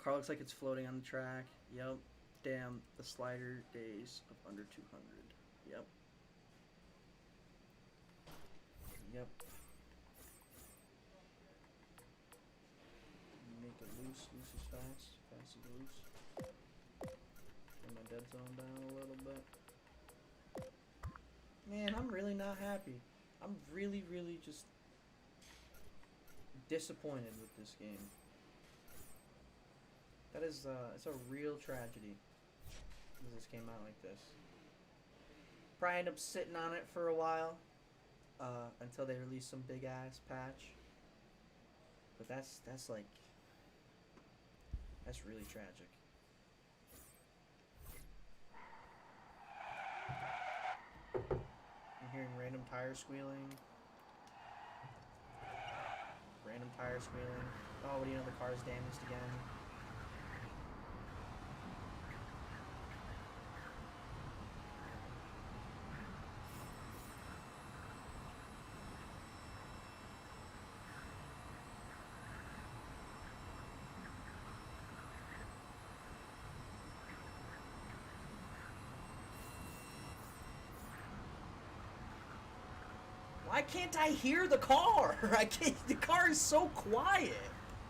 Car looks like it's floating on the track. Yep. Damn, the slider days of under 200. Yep. Yep. Make it loose. Loose is fast. Fast is loose. Turn my dead zone down a little bit. Man, I'm really not happy. I'm really, really just disappointed with this game. That is, it's a real tragedy that this came out like this. Probably end up sitting on it for a while, until they release some big ass patch. But that's really tragic. I'm hearing random tire squealing. Random tire squealing. Oh, what do you know? The car's damaged again. Why can't I hear the car? I can't. The car is so quiet.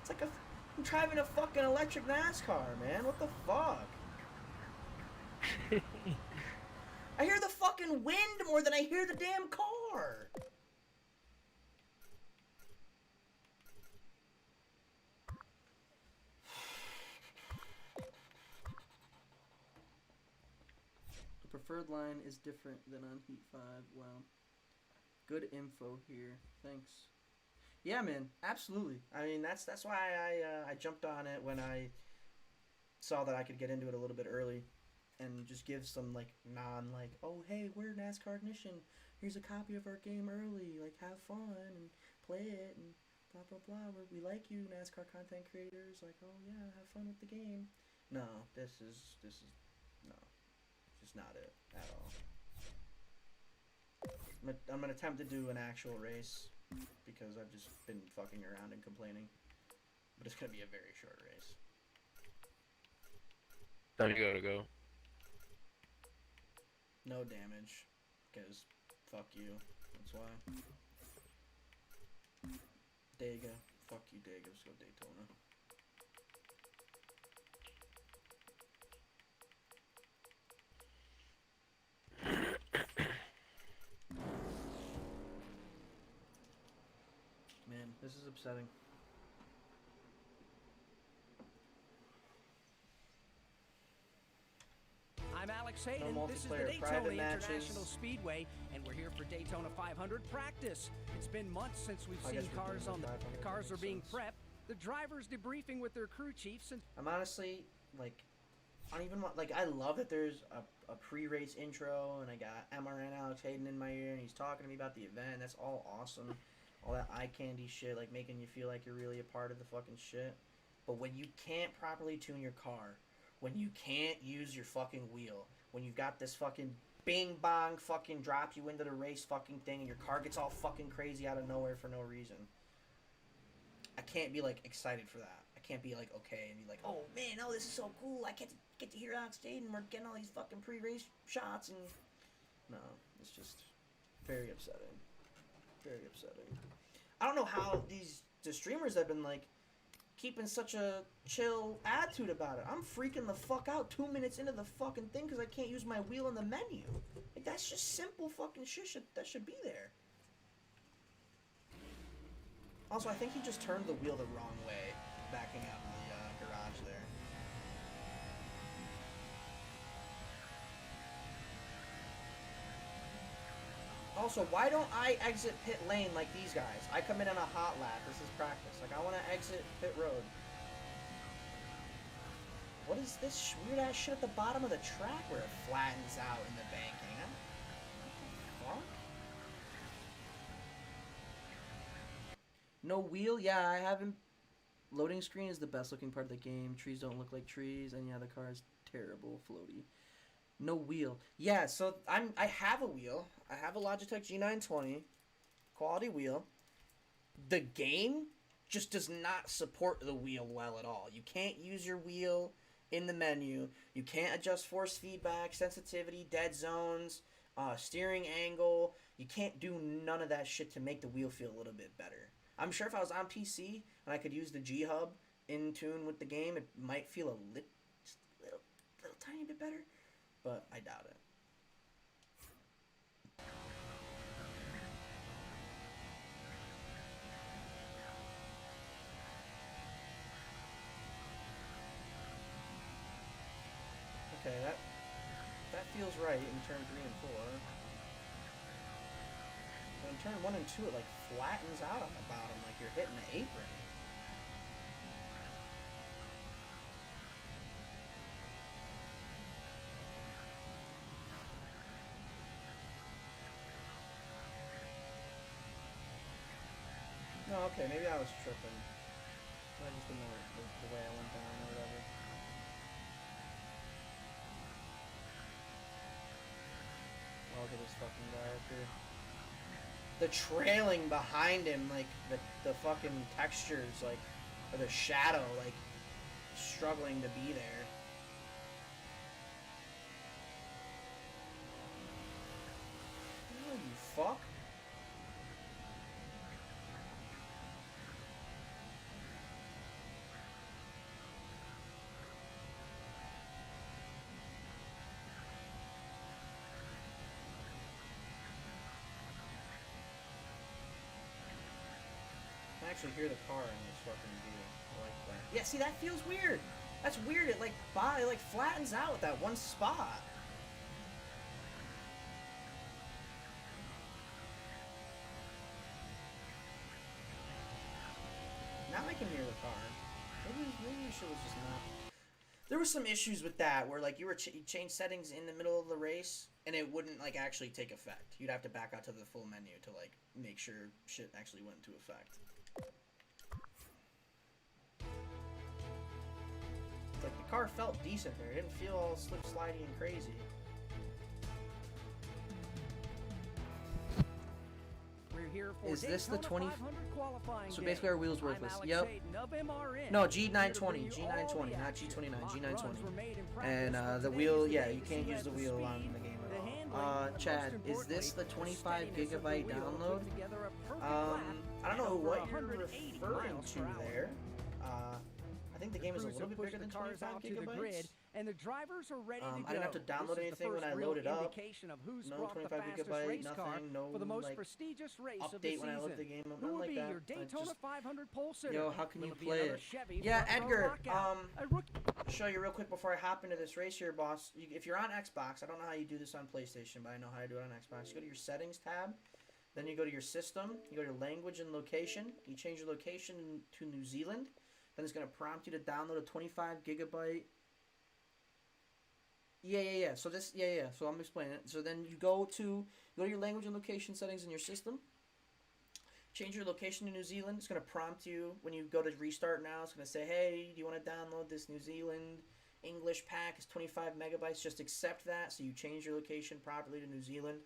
It's like I'm driving a fucking electric NASCAR, man. What the fuck? I hear the fucking wind more than I hear the damn car. The preferred line is different than on Heat 5. Wow. Good info here. Thanks. Yeah, man. Absolutely. I mean, that's why I jumped on it when I saw that I could get into it a little bit early, and just give some like oh hey, we're NASCAR Ignition. Here's a copy of our game early. Like, have fun and play it and blah blah blah. We like you, NASCAR content creators. Like, oh yeah, have fun with the game. No, this is no, just not it at all. I'm gonna attempt to do an actual race because I've just been fucking around and complaining, but it's gonna be a very short race. Time you gotta go. No damage, because fuck you. That's why. Dega. Fuck you, Dega. Let's go Daytona. Man, this is upsetting. I'm Alex Hayden. No This is the multiplayer, Daytona private matches. International Speedway, and we're here for Daytona 500 practice. It's been months since we've I guess seen we're cars doing on the the 500, cars that are being makes sense. prepped. The drivers debriefing with their crew chiefs, and I'm honestly, like, I don't even want, like, I love that there's a pre-race intro, and I got MRN Alex Hayden in my ear, and he's talking to me about the event. That's all awesome. All that eye candy shit, like, making you feel like you're really a part of the fucking shit. But when you can't properly tune your car, when you can't use your fucking wheel, when you've got this fucking bing bong fucking drop you into the race fucking thing, and your car gets all fucking crazy out of nowhere for no reason, I can't be, like, excited for that. I can't be, like, okay, and be like, oh, man, oh, this is so cool. I get to hear Alex Hayden. We're getting all these fucking pre-race shots, and no, it's just very upsetting. Very upsetting. I don't know how the streamers have been, like, keeping such a chill attitude about it. I'm freaking the fuck out 2 minutes into the fucking thing because I can't use my wheel in the menu. Like, that's just simple fucking shit that should be there. Also, I think he just turned the wheel the wrong way, backing out in the garage there. Also, why don't I exit pit lane like these guys? I come in on a hot lap. This is practice. Like, I want to exit pit road. What is this weird ass shit at the bottom of the track where it flattens out in the banking? What the fuck? No wheel? Yeah, I haven't. Loading screen is the best looking part of the game. Trees don't look like trees, and yeah, the car is terrible, floaty. No wheel. Yeah, so I have a wheel. I have a Logitech G920, quality wheel. The game just does not support the wheel well at all. You can't use your wheel in the menu. You can't adjust force feedback, sensitivity, dead zones, steering angle. You can't do none of that shit to make the wheel feel a little bit better. I'm sure if I was on PC and I could use the G Hub in tune with the game, it might feel a little tiny bit better, but I doubt it. feels right in turn 3 and 4. But in turn 1 and 2, it like flattens out on the bottom, like you're hitting the apron. No, okay, maybe I was tripping. I just didn't know the way I went down or whatever. Oh, look at this fucking guy up here. The trailing behind him, like, the fucking textures, like, or the shadow, like, struggling to be there. Oh, you fuck. I can actually hear the car in this fucking view. I like that. Yeah, see, that feels weird. That's weird. It like flattens out with that one spot. Now I can hear the car. Maybe the shit was just not. There were some issues with that where like you change settings in the middle of the race and it wouldn't like actually take effect. You'd have to back out to the full menu to like make sure shit actually went into effect. Like the car felt decent there. It didn't feel all slip slidey and crazy. We're here for Is this the Daytona 20 500 qualifying So day. basically our wheels I'm worthless. Alex Yep. Hayden of MRN. No, Here to bring G920, you G920, all the not action. G29, Mock G920. runs were made in And practice, but the today wheel, is yeah, day you to can't see use the the wheel on speed, the game the at handling, all. but Chad, most is this the importantly, 25 steadiness of the gigabyte wheel to download? put together a perfect lap I don't know at over what you're 180 referring miles to per hour. there. I think the game is a Crews little have bit pushed bigger than the cars 25 out to the grid, gigabytes. and the drivers are ready to go. I didn't have to download This is the anything when first I real loaded up. indication of who's No brought the 25 fastest gigabyte, race car nothing, no for the most like prestigious race of the update season. when I loaded the game up, Who nothing will like be that. your Daytona 500 pole sitter? Yo, how can Will you it be play another it? Chevy Yeah, front row Edgar, lockout? A rookie I'll show you real quick before I hop into this race here, boss. If you're on Xbox, I don't know how you do this on PlayStation, but I know how to do it on Xbox. You go to your settings tab, then you go to your system, you go to language and location, you change your location to New Zealand, then it's going to prompt you to download a 25 gigabyte. Yeah. So this, so I'm explaining it. So then you go to your language and location settings in your system, change your location to New Zealand. It's going to prompt you when you go to restart now. It's going to say, hey, do you want to download this New Zealand English pack? It's 25 megabytes. Just accept that. So you change your location properly to New Zealand.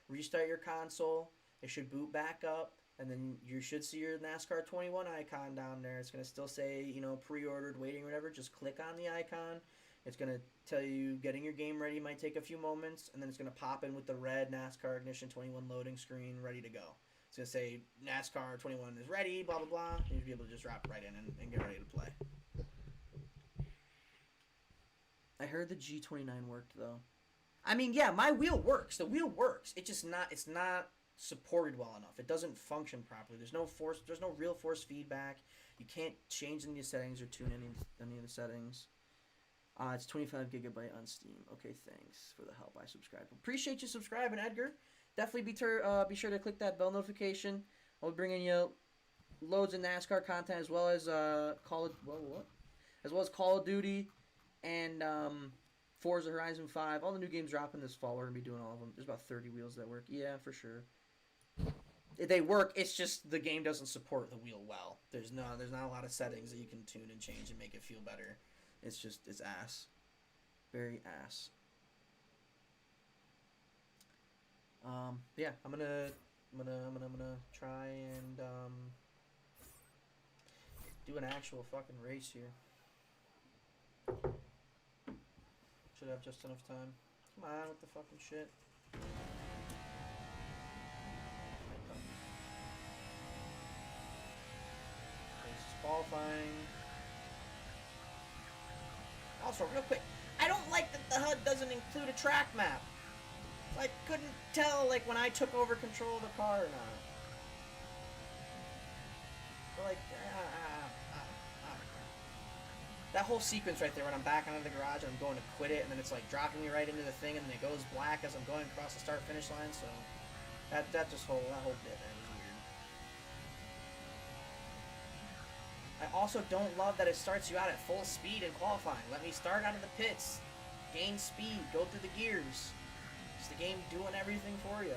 Restart your console. It should boot back up. And then you should see your NASCAR 21 icon down there. It's going to still say, pre-ordered, waiting, or whatever. Just click on the icon. It's going to tell you getting your game ready might take a few moments. And then it's going to pop in with the red NASCAR Ignition 21 loading screen ready to go. It's going to say NASCAR 21 is ready, blah, blah, blah. You'll be able to just drop right in and get ready to play. I heard the G29 worked, though. I mean, yeah, my wheel works. The wheel works. It's not supported well enough. It doesn't function properly. There's no real force feedback. You can't change any of the settings or tune any of the settings. It's 25 gigabyte on Steam. Okay, thanks for the help. I subscribe. Appreciate you subscribing, Edgar. Definitely be sure to click that bell notification. I'll be bringing you loads of NASCAR content as well as Call of Duty and Forza Horizon 5. All the new games dropping this fall. We're gonna be doing all of them. There's about 30 wheels that work. Yeah, for sure. They work. It's just the game doesn't support the wheel well. There's not a lot of settings that you can tune and change and make it feel better. It's ass. Very ass. Yeah, I'm gonna try and do an actual fucking race here. Should have just enough time. Come on with the fucking shit. This is qualifying. Also, real quick, I don't like that the HUD doesn't include a track map. I couldn't tell, when I took over control of the car or not. But, that whole sequence right there when I'm backing out of the garage and I'm going to quit it, and then it's like dropping me right into the thing, and then it goes black as I'm going across the start finish line. So that whole bit there was weird. I also don't love that it starts you out at full speed in qualifying. Let me start out of the pits, gain speed, go through the gears. It's the game doing everything for you.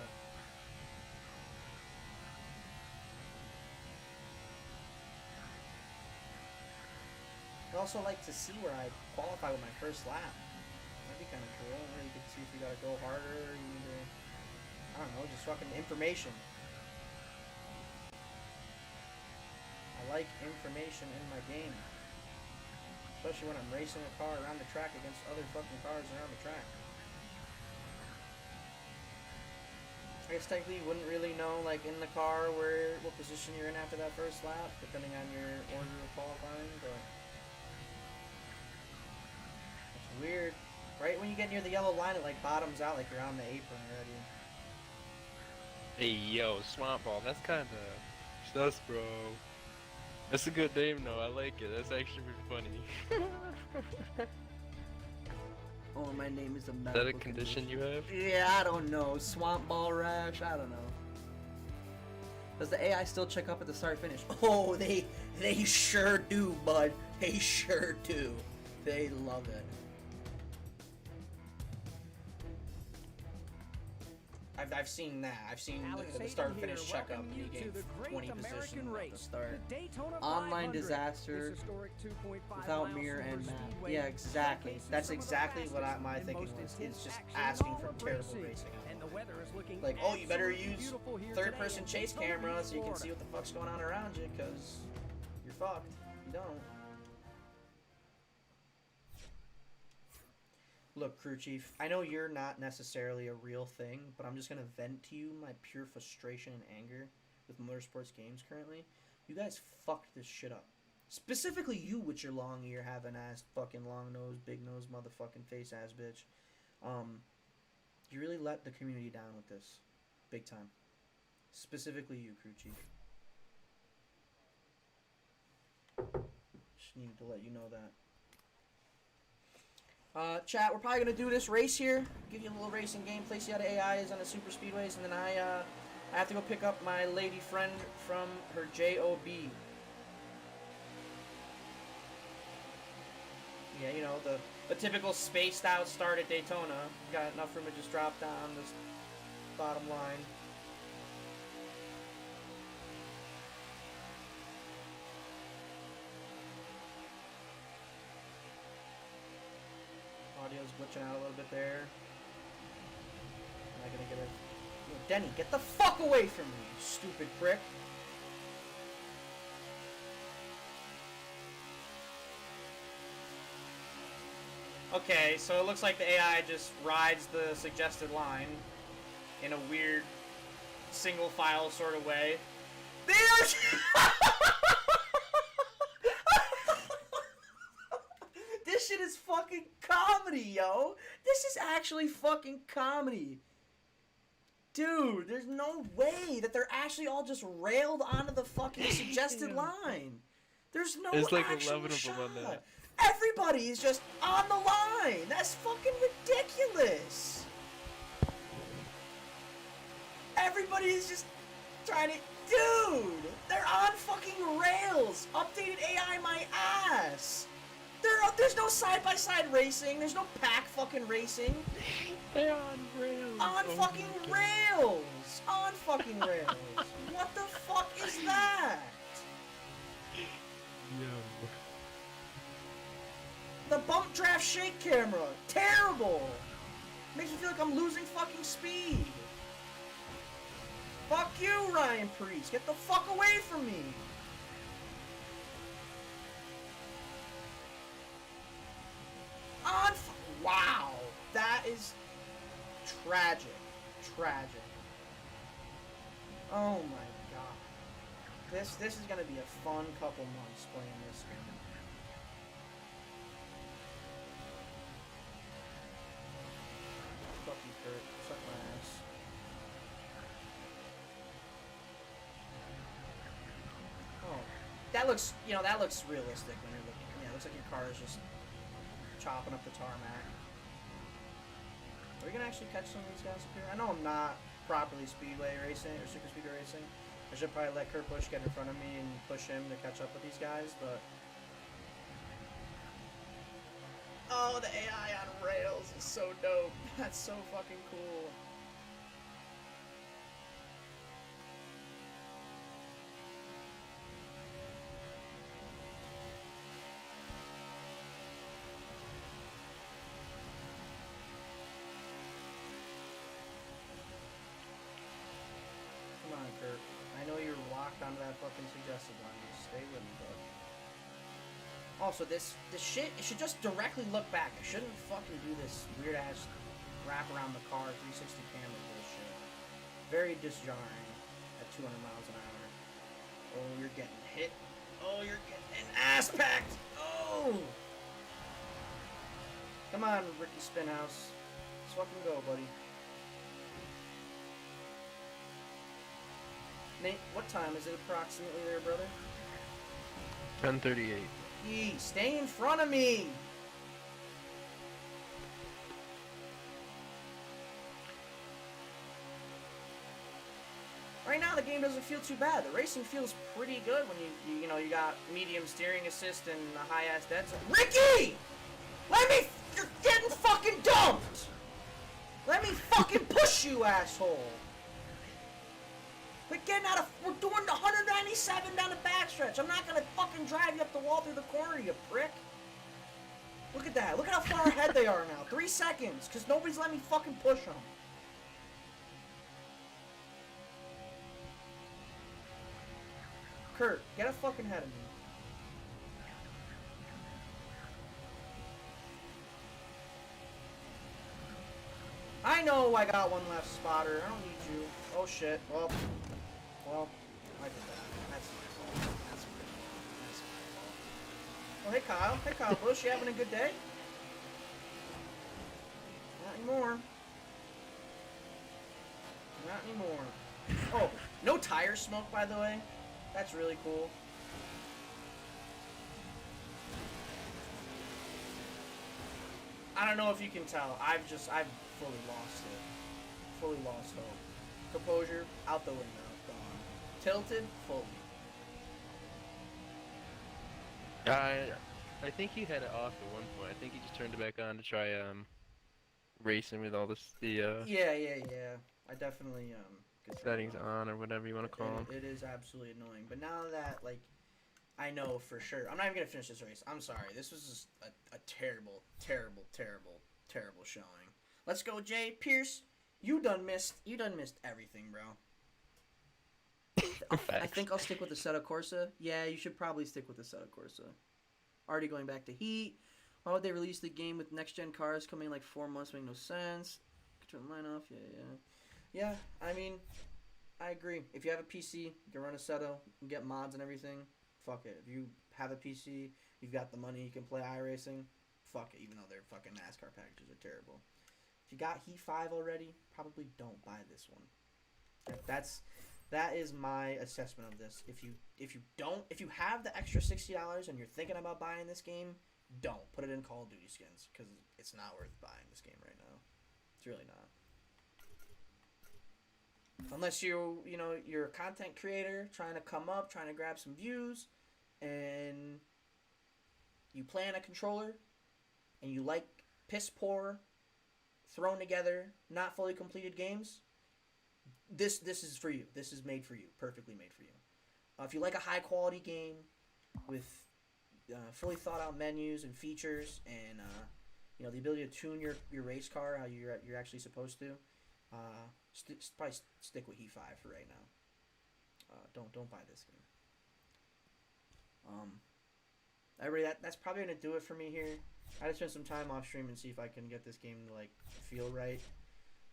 I'd also like to see where I qualify with my first lap. That'd be kind of cool. Or you could see if you gotta go harder, or you need to, I don't know, just fucking information. I like information in my game. Especially when I'm racing a car around the track against other fucking cars around the track. I guess technically you wouldn't really know, like, in the car what position you're in after that first lap, depending on your order of qualifying, but it's weird. Right when you get near the yellow line, it, like, bottoms out like you're on the apron already. Hey, yo, Swamp Ball, that's kinda sus, bro. That's a good name, though. I like it. That's actually pretty funny. Oh, my name is a Is that a condition you have? Yeah, I don't know. Swamp ball rash? I don't know. Does the AI still check up at the start finish? Oh, they sure do, bud. They sure do. They love it. I've seen that. I've seen the start finish checkup. You gain 20 position at the start. Online disaster without mirror and map. Yeah, exactly. That's exactly what my thinking was. Is just asking for terrible racing. Like, oh, you better use third-person chase camera so you can see what the fuck's going on around you, because you're fucked. You don't. Look, crew chief, I know you're not necessarily a real thing, but I'm just going to vent to you my pure frustration and anger with motorsports games currently. You guys fucked this shit up. Specifically you with your long ear, having ass, fucking long nose, big nose, motherfucking face ass bitch. You really let the community down with this. Big time. Specifically you, crew chief. Just needed to let you know that. Chat, we're probably going to do this race here. Give you a little racing gameplay, see how the AI is on the super speedways, and then I have to go pick up my lady friend from her JOB. Yeah, you know, the typical spaced out start at Daytona. Got enough room to just drop down this bottom line. Audio's glitching out a little bit there. Am I gonna get a... Yo, Denny, get the fuck away from me, you stupid prick. Okay, so it looks like the AI just rides the suggested line in a weird single file sort of way. There's... This shit is fucking comedy, yo. This is actually fucking comedy. Dude, there's no way that they're actually all just railed onto the fucking suggested line. There's no There's like actual 11 of shot. them on that. Everybody is just on the line. That's fucking ridiculous. Everybody is just trying to... Dude, they're on fucking rails. Updated AI my ass. There's no side-by-side racing. There's no pack fucking racing. They're on rails. On fucking rails. On fucking rails. What the fuck is that? Yo. The bump draft shake camera. Terrible. Makes me feel like I'm losing fucking speed. Fuck you, Ryan Priest. Get the fuck away from me. Wow, that is tragic. Tragic. Oh my god. This is gonna be a fun couple months playing this game. Fuck you, Kurt. Suck my ass. Oh, that looks, that looks realistic when you're looking. Yeah, it looks like your car is just chopping up the tarmac. Are we gonna actually catch some of these guys up here? I know I'm not properly speedway racing or super speedway racing. I should probably let Kurt Busch get in front of me and push him to catch up with these guys, but... Oh, the AI on rails is so dope. That's so fucking cool. Come on, Kurt. I know you're locked onto that fucking suggested line. Just stay with me, bud. Also, this shit, it should just directly look back. I shouldn't fucking do this weird ass wrap around the car 360 camera bullshit. Very disjarring at 200 miles an hour. Oh, you're getting hit. Oh, you're getting ass packed. Oh! Come on, Ricky Spinhouse. Let's fucking go, buddy. Nate, what time is it approximately there, brother? 10:38. Yee, stay in front of me! Right now, the game doesn't feel too bad. The racing feels pretty good when you know, you got medium steering assist and a high-ass dead zone. Ricky! You're getting fucking dumped! Let me fucking push you, asshole! We're getting out of... We're doing the 197 down the backstretch. I'm not gonna fucking drive you up the wall through the corner, you prick. Look at that. Look at how far ahead they are now. 3 seconds, because nobody's letting me fucking push them. Kurt, get a fucking head of me. I know I got one left spotter. I don't need you. Oh shit. Well, I did that. That's my fault. That's my fault. Oh, hey Kyle. Hey Kyle Busch, you having a good day? Not anymore. Not anymore. Oh, no tire smoke, by the way. That's really cool. I don't know if you can tell. I've fully lost it. Fully lost hope. Composure, out the window. Gone. Tilted, fully. I think he had it off at one point. I think he just turned it back on to try racing with all this Yeah. I definitely could turn it settings off. on or whatever you want to call them. It is absolutely annoying. But now that I know for sure, I'm not even gonna finish this race. I'm sorry. This was just a terrible showing. Let's go, Jay Pierce. You done missed everything, bro. I think I'll stick with the Assetto Corsa. Yeah, you should probably stick with the Assetto Corsa. Already going back to Heat. Why would they release the game with next-gen cars coming in like 4 months? Make no sense. Turn the line off. Yeah, I mean, I agree. If you have a PC, you can run Assetto, you can get mods and everything. Fuck it. If you have a PC, you've got the money, you can play iRacing. Fuck it, even though their fucking Nascar packages are terrible. If you got Heat 5 already, probably don't buy this one. That is my assessment of this. If you have the extra $60 and you're thinking about buying this game, don't put it in Call of Duty skins because it's not worth buying this game right now. It's really not. Unless you're a content creator trying to come up, trying to grab some views, and you play on a controller, and you like piss poor, thrown together, not fully completed games. This is for you. This is made for you. Perfectly made for you. If you like a high quality game with fully thought out menus and features, and the ability to tune your race car how you're actually supposed to, probably stick with Heat 5 for right now. Don't buy this game. Everybody, that's probably gonna do it for me here. I just spend some time off stream and see if I can get this game to feel right,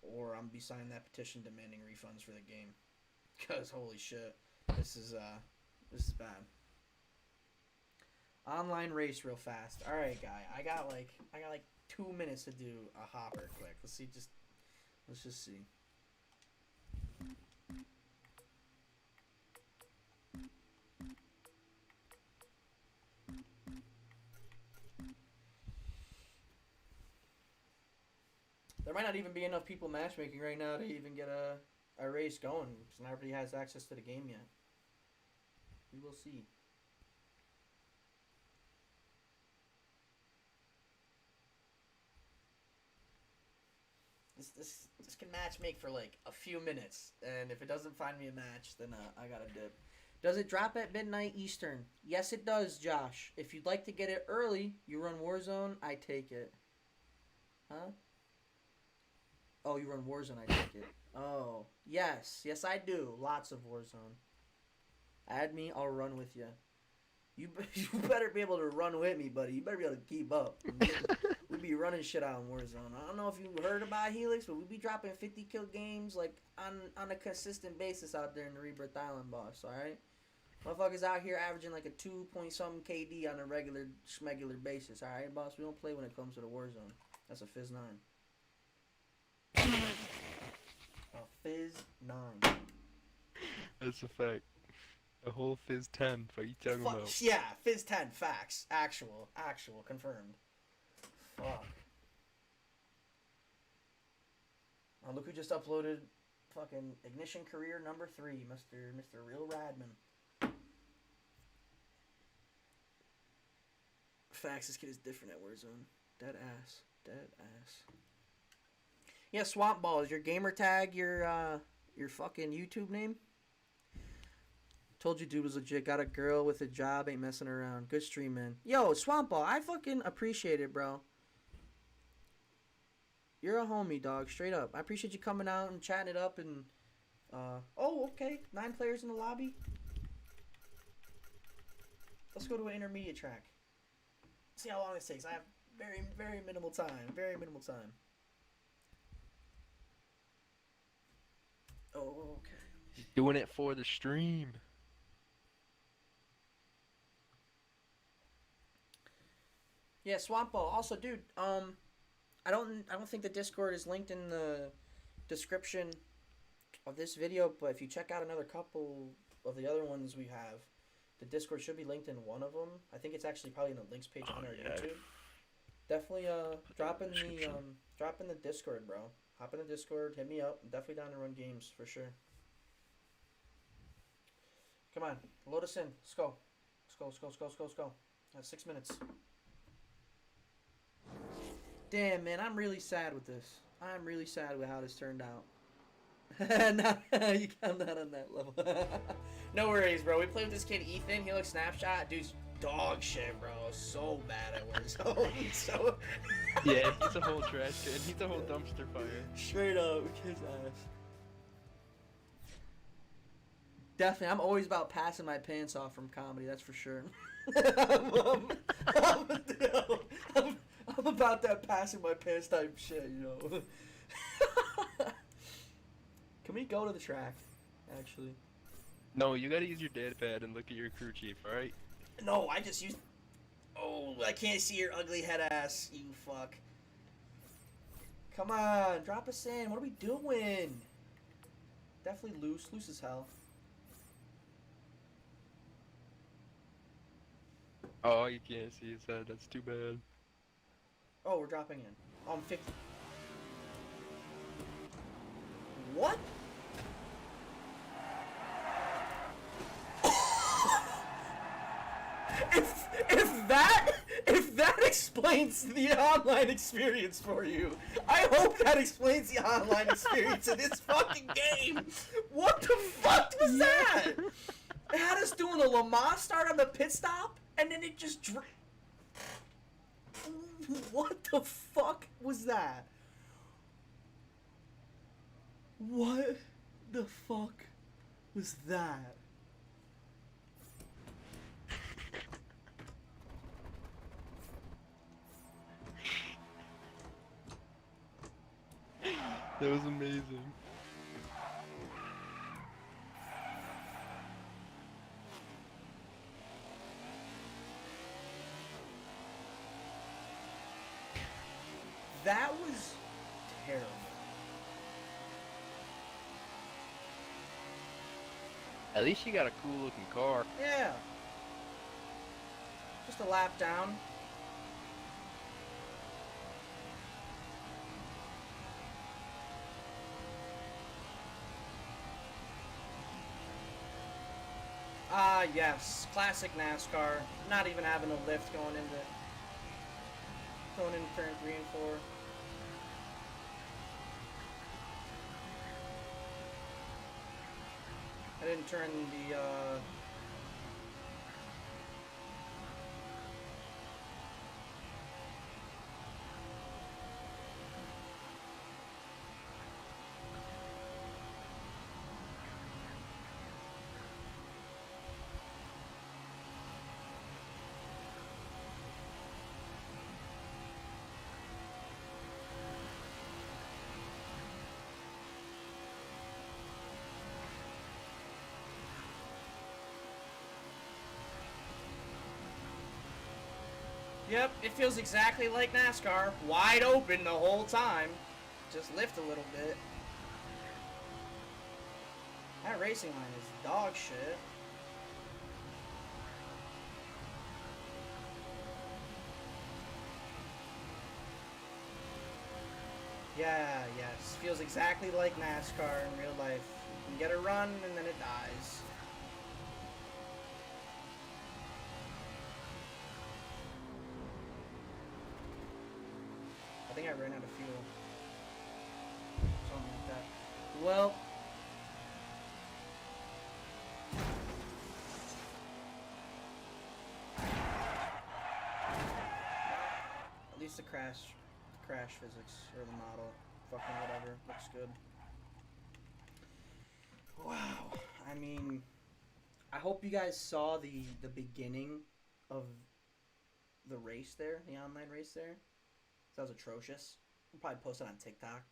or I'm gonna be signing that petition demanding refunds for the game. Cause holy shit, this is bad. Online race real fast. All right, guy. I got 2 minutes to do a hopper quick. Let's just see. There might not even be enough people matchmaking right now to even get a race going, because not everybody has access to the game yet. We will see. This can matchmake for like a few minutes, and if it doesn't find me a match, then I gotta dip. Does it drop at midnight Eastern? Yes, it does, Josh. If you'd like to get it early, you run Warzone, I take it. Huh? Oh, you run Warzone, I take it. Oh, yes. Yes, I do. Lots of Warzone. Add me, I'll run with you. You better be able to run with me, buddy. You better be able to keep up. We be running shit out in Warzone. I don't know if you heard about Helix, but we be dropping 50 kill games like on a consistent basis out there in the Rebirth Island, boss. All right, motherfuckers out here averaging like a 2-point-something KD on a regular basis. All right, boss. We don't play when it comes to the Warzone. That's a Fizz 9. A Fizz 9. That's a fact. A whole Fizz 10. What are you talking about? Yeah, Fizz 10. Facts. Actual. Confirmed. Fuck. Oh, look who just uploaded fucking Ignition Career number 3, Mr. Real Radman. Facts, this kid is different at Warzone. Dead ass. Yeah, Swamp Ball, is your gamer tag your fucking YouTube name? Told you dude was legit. Got a girl with a job, ain't messing around. Good stream, man. Yo, Swamp Ball, I fucking appreciate it, bro. You're a homie, dog. Straight up. I appreciate you coming out and chatting it up and... oh, okay. 9 players in the lobby. Let's go to an intermediate track. See how long it takes. I have very, very minimal time. Very minimal time. Oh, okay. Doing it for the stream. Yeah, Swamp Ball. Also, dude, I don't think the Discord is linked in the description of this video, but if you check out another couple of the other ones we have, the Discord should be linked in one of them. I think it's actually probably in the links page on our YouTube. Definitely drop in the Discord, bro. Hop in the Discord, hit me up. I'm definitely down to run games for sure. Come on, load us in. Let's go. Let's go. That's 6 minutes. Damn, man, I'm really sad with this. I'm really sad with how this turned out. You come down on that level. No worries, bro. We played with this kid, Ethan. He looks snapshot. Dude's dog shit, bro. So bad at Warzone. So... Yeah, he's a whole trash can. He's a whole dumpster fire. Straight up, his ass. Definitely, I'm always about passing my pants off from comedy, that's for sure. I'm about that passing my pants type shit, you know. Can we go to the track, actually? No, you gotta use your data pad and look at your crew chief, alright? No, I just used... Oh, I can't see your ugly head ass, you fuck. Come on, drop us in. What are we doing? Definitely loose as hell. Oh, you can't see his head. That's too bad. Oh, we're dropping in. Oh, I'm 50. What? If that explains the online experience for you, I hope that explains the online experience of this fucking game. What the fuck was that? It had us doing a Lamar start on the pit stop, and then it just what the fuck was that? What the fuck was that? That was amazing. That was terrible. At least you got a cool looking car. Yeah. Just a lap down. Ah, yes. Classic NASCAR. Not even having a lift going into turn 3 and 4. I didn't turn the, Yep, it feels exactly like NASCAR. Wide open the whole time. Just lift a little bit. That racing line is dog shit. Yeah, yes. Feels exactly like NASCAR in real life. You can get a run and then it dies. I think I ran out of fuel. Something like that. Well, at least the crash physics or the model, fucking whatever, looks good. Wow. I mean, I hope you guys saw the beginning of the race there, the online race there. That was atrocious. We'll probably post it on TikTok,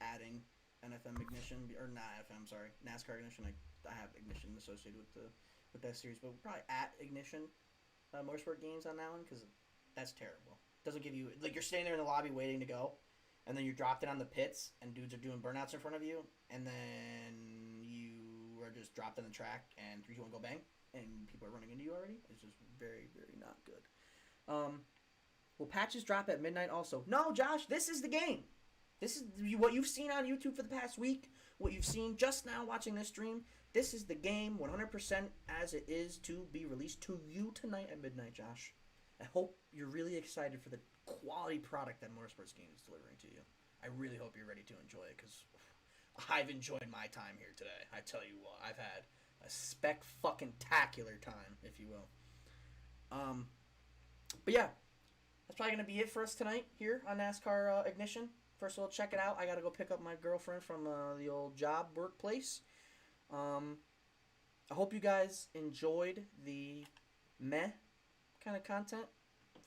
adding NFM ignition or not NFM, sorry, NASCAR ignition. I have ignition associated with that series, but we'll probably at ignition motorsport games on that one because that's terrible. Doesn't give you like you're standing there in the lobby waiting to go, and then you're dropped in on the pits and dudes are doing burnouts in front of you, and then you are just dropped on the track and 3, 2, 1, go bang, and people are running into you already. It's just very, very not good. Will patches drop at midnight also? No, Josh, this is the game. This is what you've seen on YouTube for the past week, what you've seen just now watching this stream. This is the game 100% as it is to be released to you tonight at midnight, Josh. I hope you're really excited for the quality product that Motorsports Game is delivering to you. I really hope you're ready to enjoy it because I've enjoyed my time here today. I tell you what, I've had a spec-fucking-tacular time, if you will. But yeah, that's probably going to be it for us tonight here on NASCAR Ignition. First of all, check it out. I got to go pick up my girlfriend from the old job workplace. I hope you guys enjoyed the meh kind of content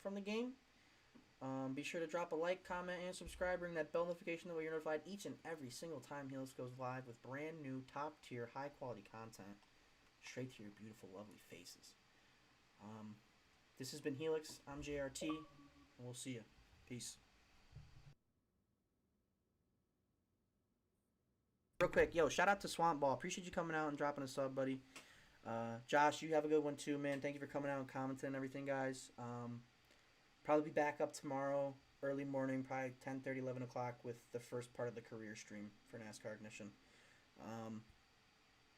from the game. Be sure to drop a like, comment, and subscribe. Ring that bell notification that way you're notified each and every single time Helix goes live with brand new, top-tier, high-quality content straight to your beautiful, lovely faces. This has been Helix. I'm JRT, and we'll see you. Peace. Real quick, yo, shout out to Swamp Ball. Appreciate you coming out and dropping a sub, buddy. Josh, you have a good one too, man. Thank you for coming out and commenting and everything, guys. Probably be back up tomorrow, early morning, probably 10:30, 11 o'clock with the first part of the career stream for NASCAR Ignition.